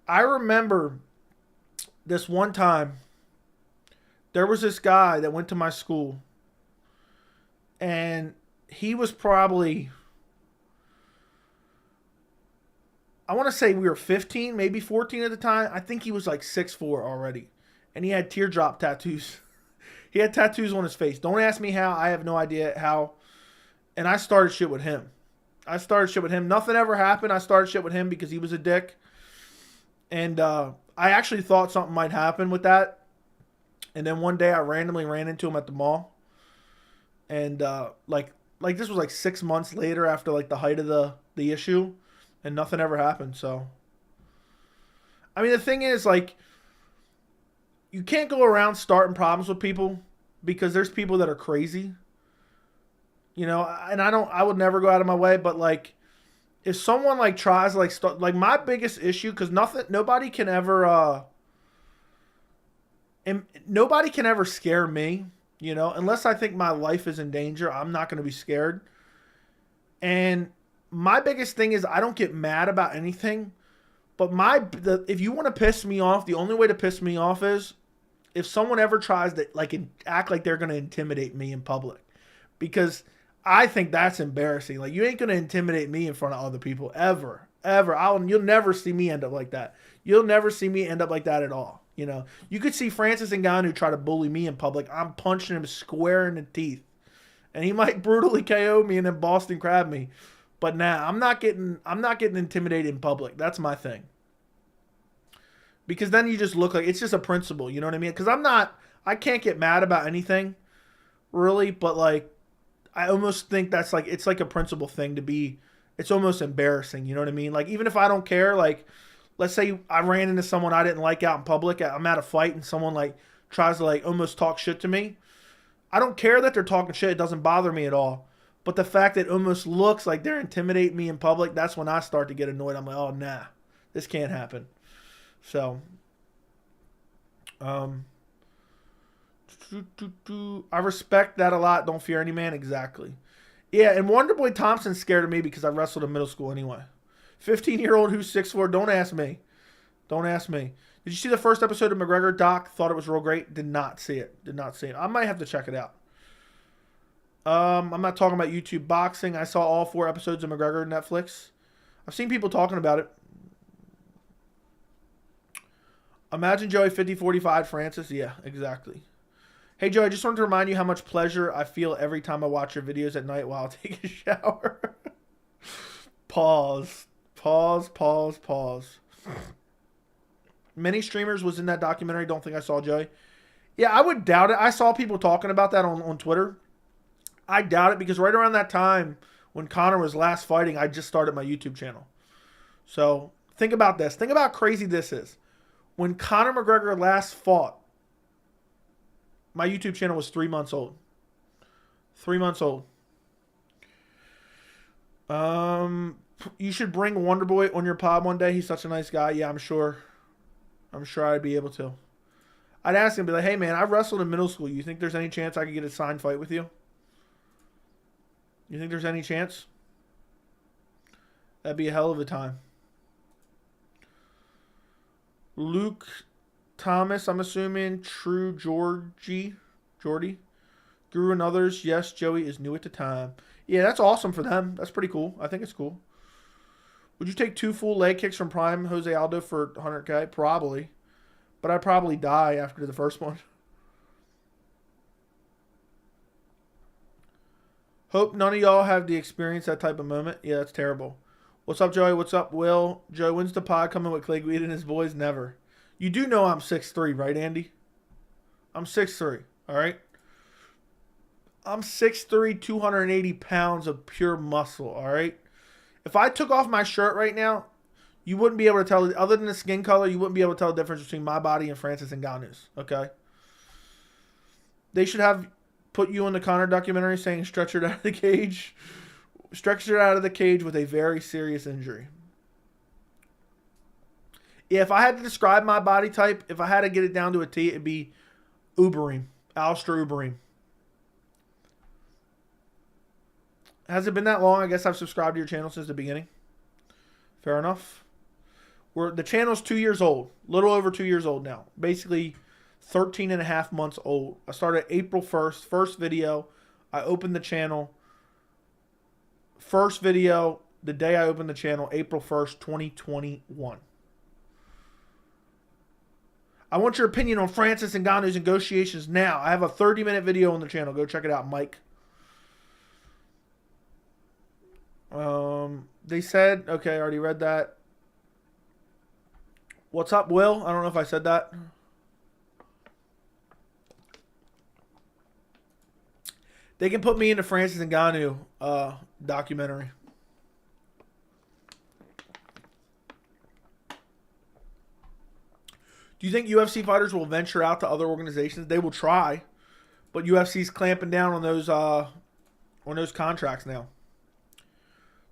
I remember this one time, there was this guy that went to my school, and he was probably, I want to say we were 15, maybe 14 at the time. I think he was like 6'4" already, and he had teardrop tattoos. He had tattoos on his face. Don't ask me how. I have no idea how. And I started shit with him. Nothing ever happened. I started shit with him because he was a dick. And I actually thought something might happen with that. And then one day I randomly ran into him at the mall. And like this was like 6 months later after like the height of the issue. And nothing ever happened. So, I mean, the thing is, like, you can't go around starting problems with people because there's people that are crazy. You know, and I would never go out of my way, but like, if someone like tries to like start, like my biggest issue, because nobody can ever scare me, you know, unless I think my life is in danger. I'm not going to be scared. And my biggest thing is I don't get mad about anything, but if you want to piss me off, the only way to piss me off is if someone ever tries to like act like they're going to intimidate me in public, because I think that's embarrassing. Like, you ain't going to intimidate me in front of other people ever. You'll never see me end up like that. You'll never see me end up like that at all. You know, you could see Francis Ngannou try to bully me in public. I'm punching him square in the teeth. And he might brutally KO me and then Boston crab me. But nah, I'm not getting intimidated in public. That's my thing. Because then you just look like it's just a principle, you know what I mean? Because I can't get mad about anything, really, but like, I almost think that's like, it's like a principle thing to be, it's almost embarrassing, you know what I mean? Like, even if I don't care, like, let's say I ran into someone I didn't like out in public, I'm at a fight and someone like tries to like almost talk shit to me. I don't care that they're talking shit, it doesn't bother me at all. But the fact that it almost looks like they're intimidating me in public, that's when I start to get annoyed. I'm like, oh, nah, this can't happen. So, I respect that a lot. Don't fear any man. Exactly. Yeah, and Wonderboy Thompson's scared of me because I wrestled in middle school anyway. 15-year-old who's 6'4". Don't ask me. Don't ask me. Did you see the first episode of McGregor? Doc thought it was real great. Did not see it. I might have to check it out. I'm not talking about YouTube boxing. I saw all 4 episodes of McGregor on Netflix. I've seen people talking about it. Imagine Joey 50-45 Francis. Yeah, exactly. Hey, Joe, I just wanted to remind you how much pleasure I feel every time I watch your videos at night while I take a shower. Pause. Pause, pause, pause. Many streamers was in that documentary. Don't think I saw Joey. Yeah, I would doubt it. I saw people talking about that on Twitter. I doubt it because right around that time when Conor was last fighting, I just started my YouTube channel. So think about this. Think about how crazy this is. When Conor McGregor last fought, my YouTube channel was 3 months old. 3 months old. You should bring Wonderboy on your pod one day. He's such a nice guy. Yeah, I'm sure. I'm sure I'd be able to. I'd ask him, be like, hey, man, I wrestled in middle school. You think there's any chance I could get a signed fight with you? You think there's any chance? That'd be a hell of a time. Luke Thomas, I'm assuming. True Jordy. Guru and others. Yes, Joey is new at the time. Yeah, that's awesome for them. That's pretty cool. I think it's cool. Would you take 2 full leg kicks from Prime Jose Aldo for 100K? Probably. But I'd probably die after the first one. Hope none of y'all have the experience that type of moment. Yeah, that's terrible. What's up, Joey? What's up, Will? Joey, when's the pod coming with Clay Guida and his boys? Never. You do know I'm 6'3", right, Andy? I'm 6'3", all right? I'm 6'3", 280 pounds of pure muscle, all right? If I took off my shirt right now, you wouldn't be able to tell, other than the skin color, you wouldn't be able to tell the difference between my body and Francis Ngannou's, okay? They should have put you in the Conor documentary saying stretchered out of the cage. Stretchered out of the cage with a very serious injury. Yeah, if I had to describe my body type, if I had to get it down to a T, it'd be Uberim. Alistair Uberim. Has it been that long? I guess I've subscribed to your channel since the beginning. Fair enough. The channel's 2 years old. A little over 2 years old now. Basically 13 and a half months old. I started April 1st. First video. I opened the channel. First video, the day I opened the channel, April 1st, 2021. I want your opinion on Francis Ngannou's negotiations now. I have a 30-minute video on the channel. Go check it out, Mike. They said, okay, I already read that. What's up, Will? I don't know if I said that. They can put me into Francis Ngannou documentary. Do you think UFC fighters will venture out to other organizations? They will try, but UFC's clamping down on those contracts now.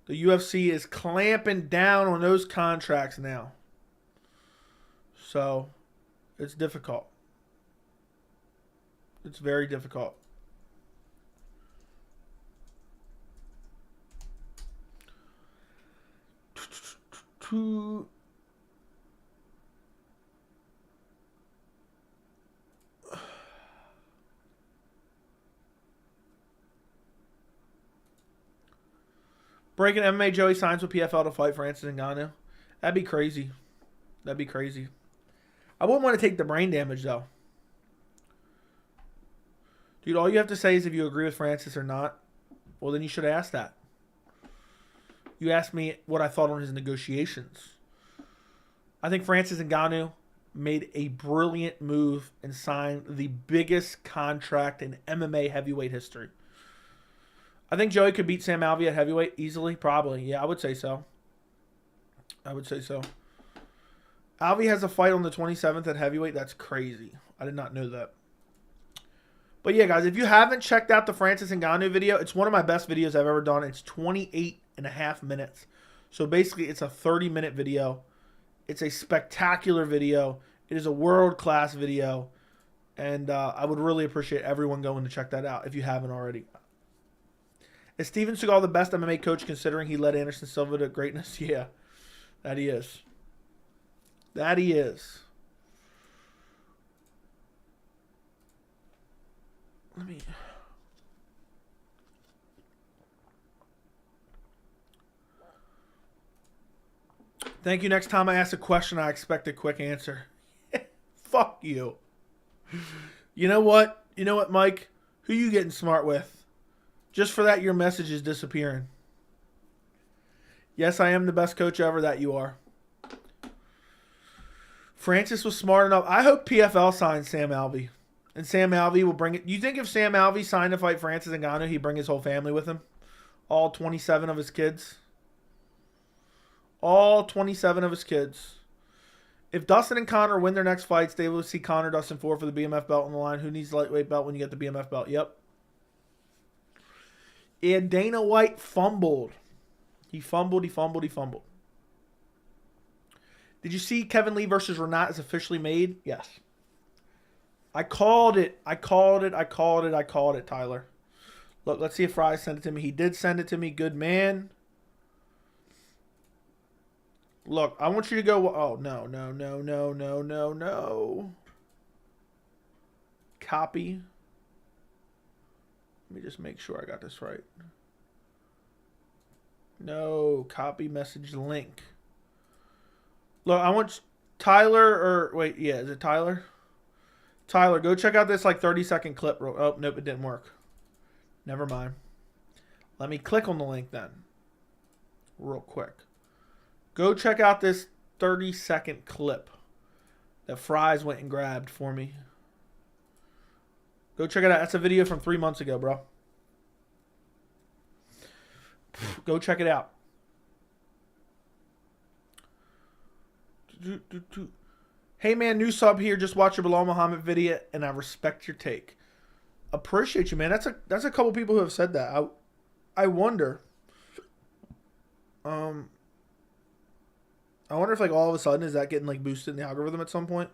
The UFC is clamping down on those contracts now. So, it's difficult. It's very difficult. Breaking MMA, Joey signs with PFL to fight Francis Ngannou. That'd be crazy. That'd be crazy. I wouldn't want to take the brain damage, though. Dude, all you have to say is if you agree with Francis or not. Well, then you should have asked that. You asked me what I thought on his negotiations. I think Francis Ngannou made a brilliant move and signed the biggest contract in MMA heavyweight history. I think Joey could beat Sam Alvey at heavyweight easily. Probably. Yeah, I would say so. I would say so. Alvey has a fight on the 27th at heavyweight. That's crazy. I did not know that. But yeah, guys, if you haven't checked out the Francis Ngannou video, it's one of my best videos I've ever done. It's 28 and a half minutes. So basically, it's a 30-minute video. It's a spectacular video. It is a world-class video. And I would really appreciate everyone going to check that out if you haven't already. Is Steven Seagal the best MMA coach considering he led Anderson Silva to greatness? Yeah, that he is. That he is. Thank you. Next time I ask a question, I expect a quick answer. Fuck you. You know what? You know what, Mike? Who you getting smart with? Just for that, your message is disappearing. Yes, I am the best coach ever. That you are. Francis was smart enough. I hope PFL signs Sam Alvey. And Sam Alvey will bring it. You think if Sam Alvey signed to fight Francis Ngannou, he'd bring his whole family with him? All 27 of his kids? All 27 of his kids. If Dustin and Conor win their next fights, they will see Conor Dustin 4 for the BMF belt on the line. Who needs the lightweight belt when you get the BMF belt? Yep. And Dana White fumbled. He fumbled. Did you see Kevin Lee versus Renat is officially made? Yes. I called it, Tyler. Look, let's see if Fry sent it to me. He did send it to me. Good man. Look, I want you to go. Oh, no. Copy. Let me just make sure I got this right. No, copy message link. Look, I want Tyler is it Tyler? Tyler, go check out this like 30-second clip. Oh, nope, it didn't work. Never mind. Let me click on the link then. Real quick. Go check out this 30-second clip that Fries went and grabbed for me. Go check it out. That's a video from 3 months ago, bro. Go check it out. Hey man, new sub here. Just watch your Bilal Muhammad video, and I respect your take. Appreciate you, man. That's a couple people who have said that. I wonder. I wonder if like all of a sudden is that getting like boosted in the algorithm at some point.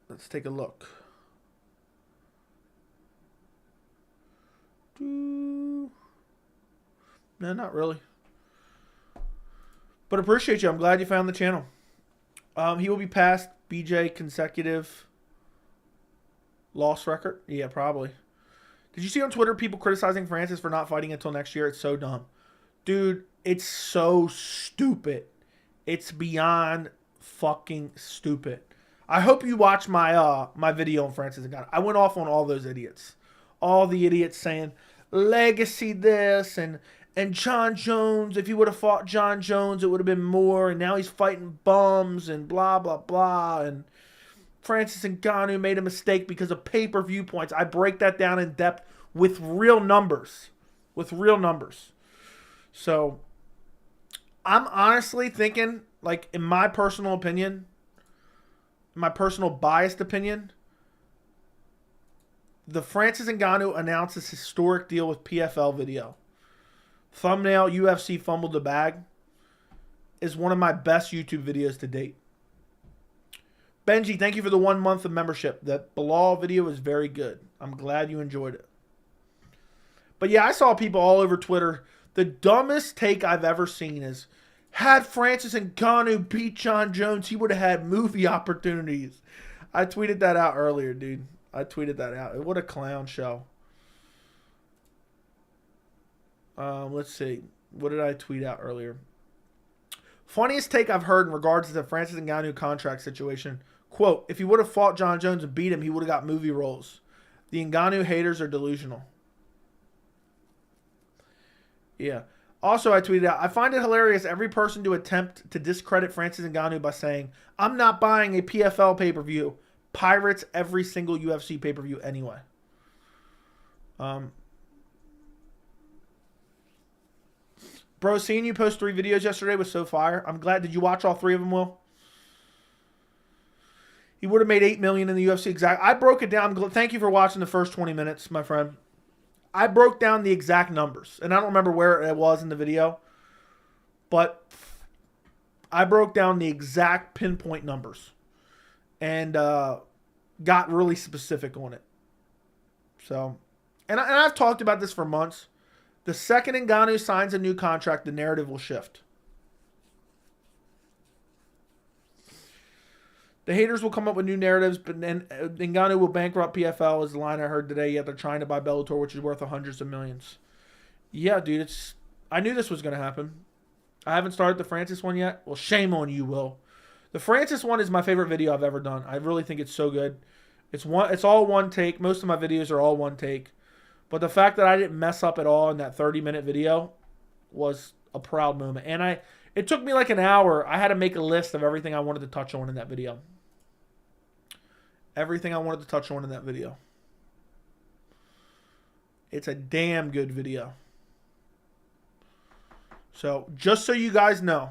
Let's take a look. No, not really. But appreciate you. I'm glad you found the channel. He will be past BJ consecutive loss record. Yeah, probably. Did you see on Twitter people criticizing Francis for not fighting until next year? It's so dumb. Dude, it's so stupid. It's beyond fucking stupid. I hope you watch my my video on Francis Ngannou. I went off on all those idiots. All the idiots saying legacy this and John Jones, if he would have fought John Jones, it would have been more. And now he's fighting bums and blah, blah, blah. And Francis Ngannou made a mistake because of pay-per-view points. I break that down in depth with real numbers. So, I'm honestly thinking, like, in my personal opinion, my personal biased opinion, the Francis Ngannou announced this historic deal with PFL video. Thumbnail, UFC fumbled the bag, is one of my best YouTube videos to date. Benji, thank you for the 1 month of membership. That Bilal video is very good. I'm glad you enjoyed it. But yeah, I saw people all over Twitter. The dumbest take I've ever seen is, had Francis Ngannou beat John Jones, he would have had movie opportunities. I tweeted that out earlier, dude. What a clown show. Let's see. What did I tweet out earlier? Funniest take I've heard in regards to the Francis Ngannou contract situation. Quote, if he would have fought John Jones and beat him, he would have got movie roles. The Ngannou haters are delusional. Yeah. Also, I tweeted out, I find it hilarious every person to attempt to discredit Francis Ngannou by saying, I'm not buying a PFL pay-per-view. Pirates every single UFC pay-per-view anyway. Bro, seeing you post 3 videos yesterday was so fire. I'm glad. Did you watch all 3 of them, Will? He would have made $8 million in the UFC. Exact. I broke it down. Thank you for watching the first 20 minutes, my friend. I broke down the exact numbers, and I don't remember where it was in the video, but I broke down the exact pinpoint numbers and got really specific on it. So, and I've talked about this for months. The second Ngannou signs a new contract, the narrative will shift. The haters will come up with new narratives, but then Ngannou will bankrupt PFL is the line I heard today, yet they're trying to buy Bellator, which is worth hundreds of millions. Yeah, dude, I knew this was going to happen. I haven't started the Francis one yet. Well, shame on you, Will. The Francis one is my favorite video I've ever done. I really think it's so good. It's all one take. Most of my videos are all one take. But the fact that I didn't mess up at all in that 30-minute video was a proud moment. And it took me like an hour. I had to make a list of everything I wanted to touch on in that video. Everything I wanted to touch on in that video. It's a damn good video. So, just so you guys know,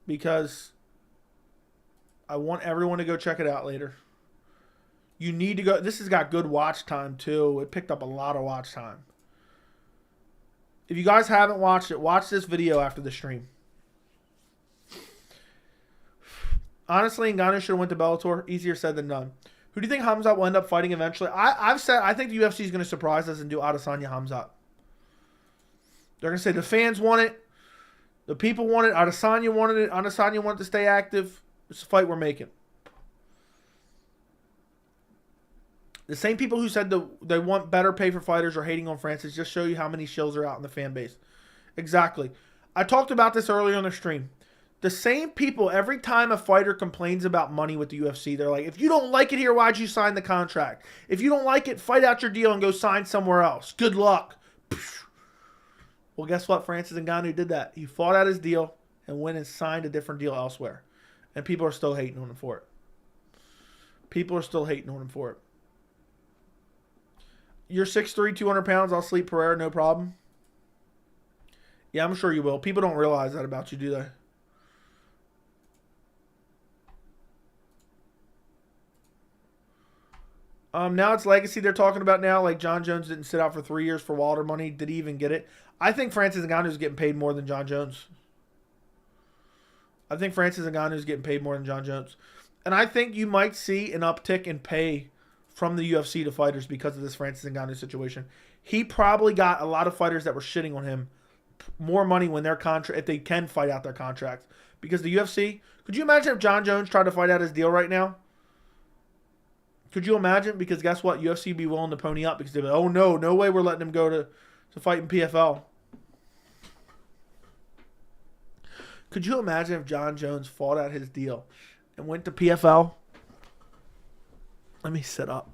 because I want everyone to go check it out later. You need to go. This has got good watch time, too. It picked up a lot of watch time. If you guys haven't watched it, watch this video after the stream. Honestly, Ngannou should have went to Bellator. Easier said than done. Who do you think Khamzat will end up fighting eventually? I've said I think the UFC is going to surprise us and do Adesanya Khamzat. They're going to say the fans want it. The people want it. Adesanya wanted it. Adesanya wanted to stay active. It's a fight we're making. The same people who said they want better pay for fighters are hating on Francis just show you how many shills are out in the fan base. Exactly. I talked about this earlier on the stream. The same people, every time a fighter complains about money with the UFC, they're like, if you don't like it here, why'd you sign the contract? If you don't like it, fight out your deal and go sign somewhere else. Good luck. Well, guess what? Francis Ngannou did that. He fought out his deal and went and signed a different deal elsewhere. And people are still hating on him for it. People are still hating on him for it. You're 6'3", 200 pounds. I'll sleep Pereira, no problem. Yeah, I'm sure you will. People don't realize that about you, do they? Now it's legacy they're talking about now. Like Jon Jones didn't sit out for 3 years for Wilder money. Did he even get it? I think Francis Ngannou is getting paid more than Jon Jones. I think Francis Ngannou is getting paid more than Jon Jones. And I think you might see an uptick in pay from the UFC to fighters because of this Francis Ngannou situation. He probably got a lot of fighters that were shitting on him more money when their contract, if they can fight out their contracts. Because the UFC, could you imagine if Jon Jones tried to fight out his deal right now? Could you imagine? Because guess what? UFC would be willing to pony up because they'd be like, oh no, no way we're letting him go to fight in PFL. Could you imagine if Jon Jones fought out his deal and went to PFL? Let me sit up.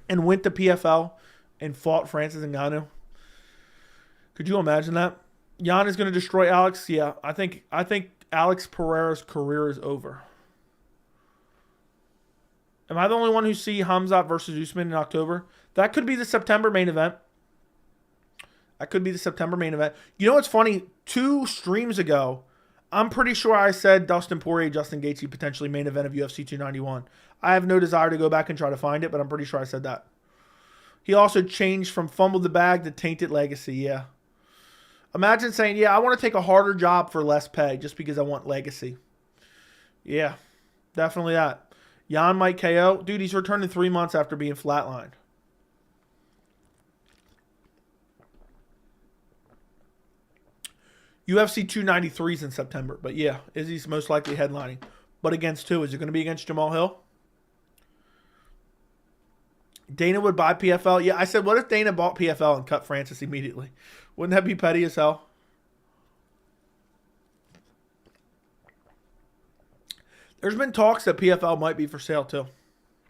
And went to PFL and fought Francis Ngannou. Could you imagine that? Jan is going to destroy Alex. Yeah, I think Alex Pereira's career is over. Am I the only one who see Khamzat versus Usman in October? That could be the September main event. That could be the September main event. You know what's funny? 2 streams ago, I'm pretty sure I said Dustin Poirier, Justin Gaethje potentially main event of UFC 291. I have no desire to go back and try to find it, but I'm pretty sure I said that. He also changed from fumbled the bag to tainted legacy. Yeah. Imagine saying, yeah, I want to take a harder job for less pay just because I want legacy. Yeah, definitely that. Jan might KO. Dude, he's returned in 3 months after being flatlined. UFC 293 is in September. But yeah, Izzy's most likely headlining. But against who? Is it going to be against Jamal Hill? Dana would buy PFL. Yeah, I said, what if Dana bought PFL and cut Francis immediately? Wouldn't that be petty as hell? There's been talks that PFL might be for sale too,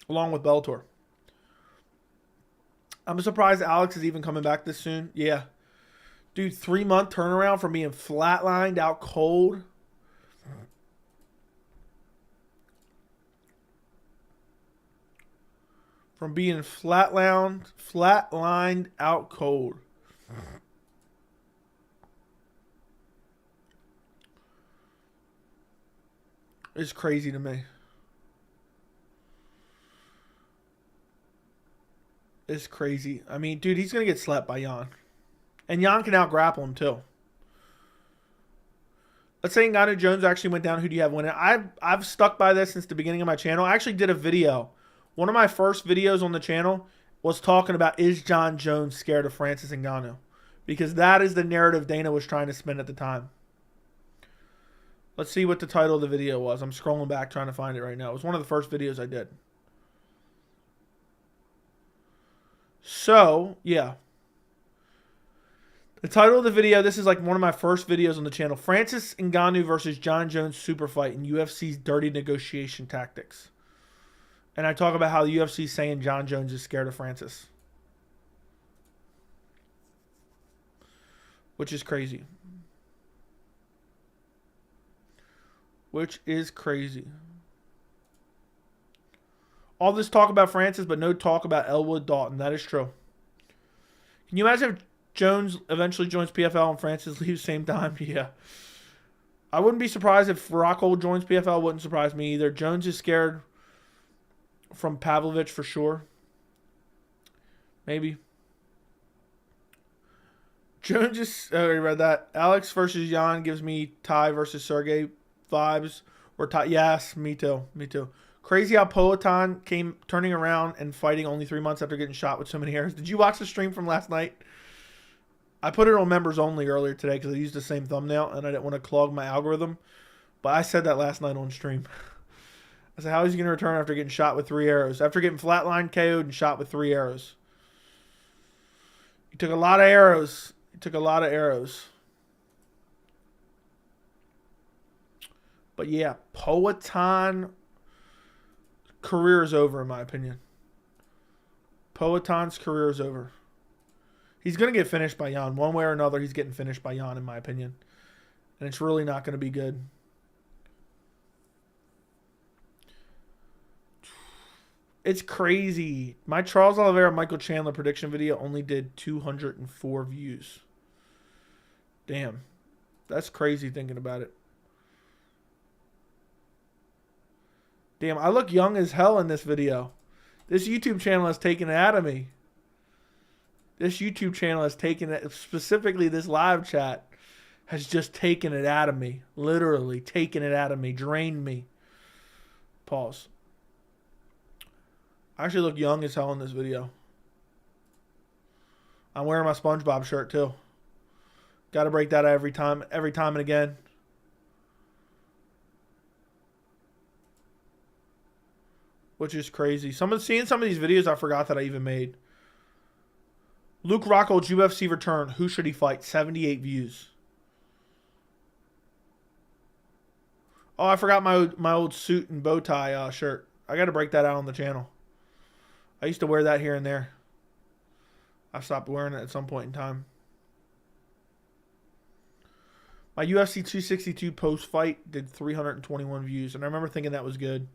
along with Bellator. I'm surprised Alex is even coming back this soon. Yeah. Dude, 3-month turnaround from being flatlined out cold. From being flatlined out cold. It's crazy to me. It's crazy. I mean, dude, he's going to get slapped by Jan. And Jan can out-grapple him, too. Let's say Ngannou Jones actually went down. Who do you have winning? I've stuck by this since the beginning of my channel. I actually did a video. One of my first videos on the channel was talking about, is Jon Jones scared of Francis Ngannou? Because that is the narrative Dana was trying to spin at the time. Let's see what the title of the video was. I'm scrolling back trying to find it right now. It was one of the first videos I did. So, yeah. The title of the video, this is like one of my first videos on the channel. Francis Ngannou versus Jon Jones super fight in UFC's dirty negotiation tactics. And I talk about how the UFC is saying Jon Jones is scared of Francis. Which is crazy. Which is crazy. All this talk about Francis, but no talk about Elwood Dalton. That is true. Can you imagine if Jones eventually joins PFL and Francis leaves same time? Yeah. I wouldn't be surprised if Rockhold joins PFL. Wouldn't surprise me either. Jones is scared from Pavlovich for sure. Maybe. Jones just... I already read that. Alex versus Jan gives me Ty versus Sergey vibes. Or Ty... Yes, me too. Me too. Crazy how Poatan came turning around and fighting only 3 months after getting shot with so many arrows. Did you watch the stream from last night? I put it on members only earlier today because I used the same thumbnail and I didn't want to clog my algorithm. But I said that last night on stream. I said, how is he going to return after getting shot with 3 arrows? After getting flatline KO'd and shot with 3 arrows. He took a lot of arrows. He took a lot of arrows. But yeah, Poatan career is over in my opinion. Poatan's career is over. He's going to get finished by Jan. One way or another, he's getting finished by Jan in my opinion. And it's really not going to be good. It's crazy. My Charles Oliveira Michael Chandler prediction video only did 204 views. Damn. That's crazy thinking about it. Damn, I look young as hell in this video. This YouTube channel has taken it out of me. This YouTube channel has taken it, specifically this live chat, has just taken it out of me. Literally taken it out of me. Drained me. Pause. I actually look young as hell in this video. I'm wearing my SpongeBob shirt too. Got to break that out every time and again. Which is crazy. Seeing some of these videos I forgot that I even made. Luke Rockhold's UFC return. Who should he fight? 78 views. Oh, I forgot my old suit and bow tie shirt. I got to break that out on the channel. I used to wear that here and there. I stopped wearing it at some point in time. My UFC 262 post-fight did 321 views, and I remember thinking that was good.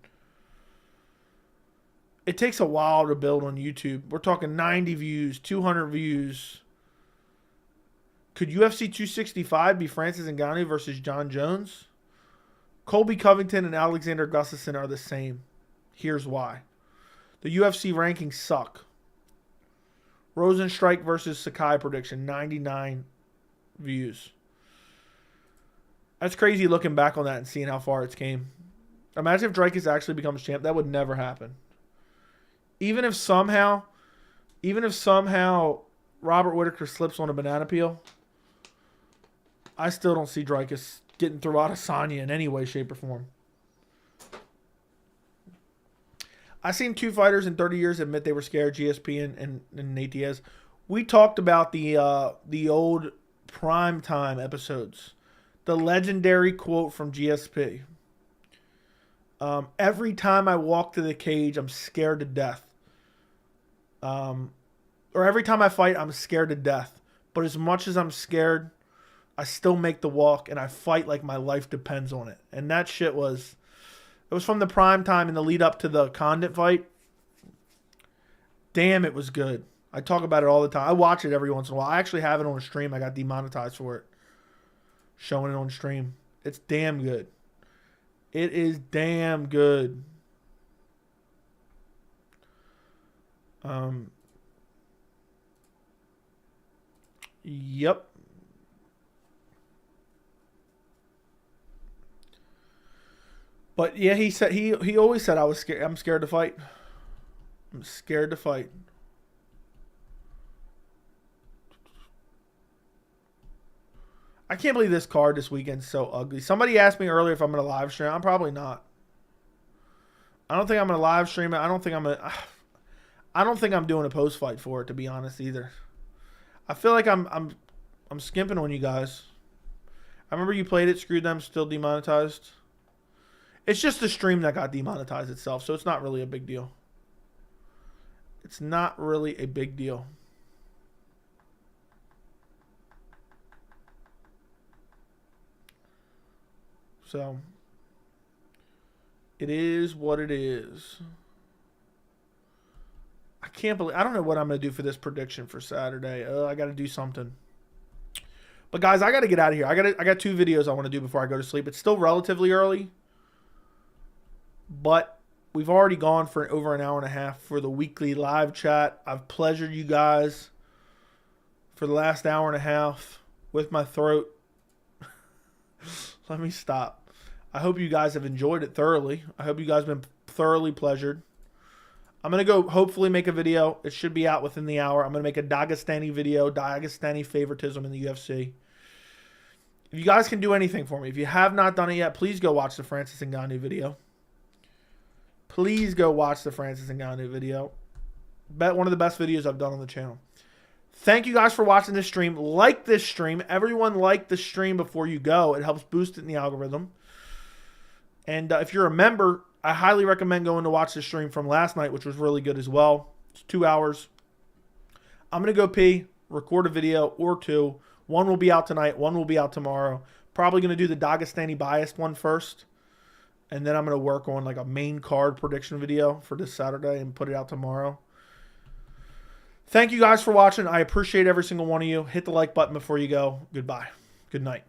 It takes a while to build on YouTube. We're talking 90 views, 200 views. Could UFC 265 be Francis Ngannou versus Jon Jones? Colby Covington and Alexander Gustafsson are the same. Here's why. The UFC rankings suck. Rosenstrike versus Sakai prediction, 99 views. That's crazy looking back on that and seeing how far it's came. Imagine if Dricus actually becomes champ. That would never happen. Even if somehow Robert Whittaker slips on a banana peel, I still don't see Dricus getting through Adesanya in any way, shape, or form. I've seen 2 fighters in 30 years admit they were scared, GSP and Nate Diaz. We talked about the old prime time episodes. The legendary quote from GSP. Every time I walk to the cage, I'm scared to death. Or every time I fight, I'm scared to death. But as much as I'm scared, I still make the walk and I fight like my life depends on it. And that shit was... It was from the prime time in the lead up to the Condit fight. Damn, it was good. I talk about it all the time. I watch it every once in a while. I actually have it on a stream. I got demonetized for it. Showing it on stream. It's damn good. It is damn good. Yep. But yeah, he said he always said I was scared. I'm scared to fight. I'm scared to fight. I can't believe this card this weekend's so ugly. Somebody asked me earlier if I'm going to live stream. I'm probably not. I don't think I'm going to live stream it. I don't think I'm doing a post fight for it, to be honest, either. I feel like I'm I'm skimping on you guys. I remember you played it, screwed them, still demonetized. It's just the stream that got demonetized itself, so it's not really a big deal. It's not really a big deal. So, it is what it is. I can't believe... I don't know what I'm going to do for this prediction for Saturday. I got to do something. But, guys, I got to get out of here. I got 2 videos I want to do before I go to sleep. It's still relatively early. But we've already gone for over an hour and a half for the weekly live chat. I've pleasured you guys for the last hour and a half with my throat. Let me stop. I hope you guys have enjoyed it thoroughly. I hope you guys have been thoroughly pleasured. I'm going to go hopefully make a video. It should be out within the hour. I'm going to make a Dagestani video, Dagestani favoritism in the UFC. If you guys can do anything for me, if you have not done it yet, please go watch the Francis Ngannou video. Please go watch the Francis Ngannou video. One of the best videos I've done on the channel. Thank you guys for watching this stream. Like this stream. Everyone like the stream before you go. It helps boost it in the algorithm. And if you're a member, I highly recommend going to watch the stream from last night, which was really good as well. It's 2 hours. I'm going to go pee, record a video or 2. One will be out tonight. One will be out tomorrow. Probably going to do the Dagestani biased one first. And then I'm going to work on like a main card prediction video for this Saturday and put it out tomorrow. Thank you guys for watching. I appreciate every single one of you. Hit the like button before you go. Goodbye. Good night.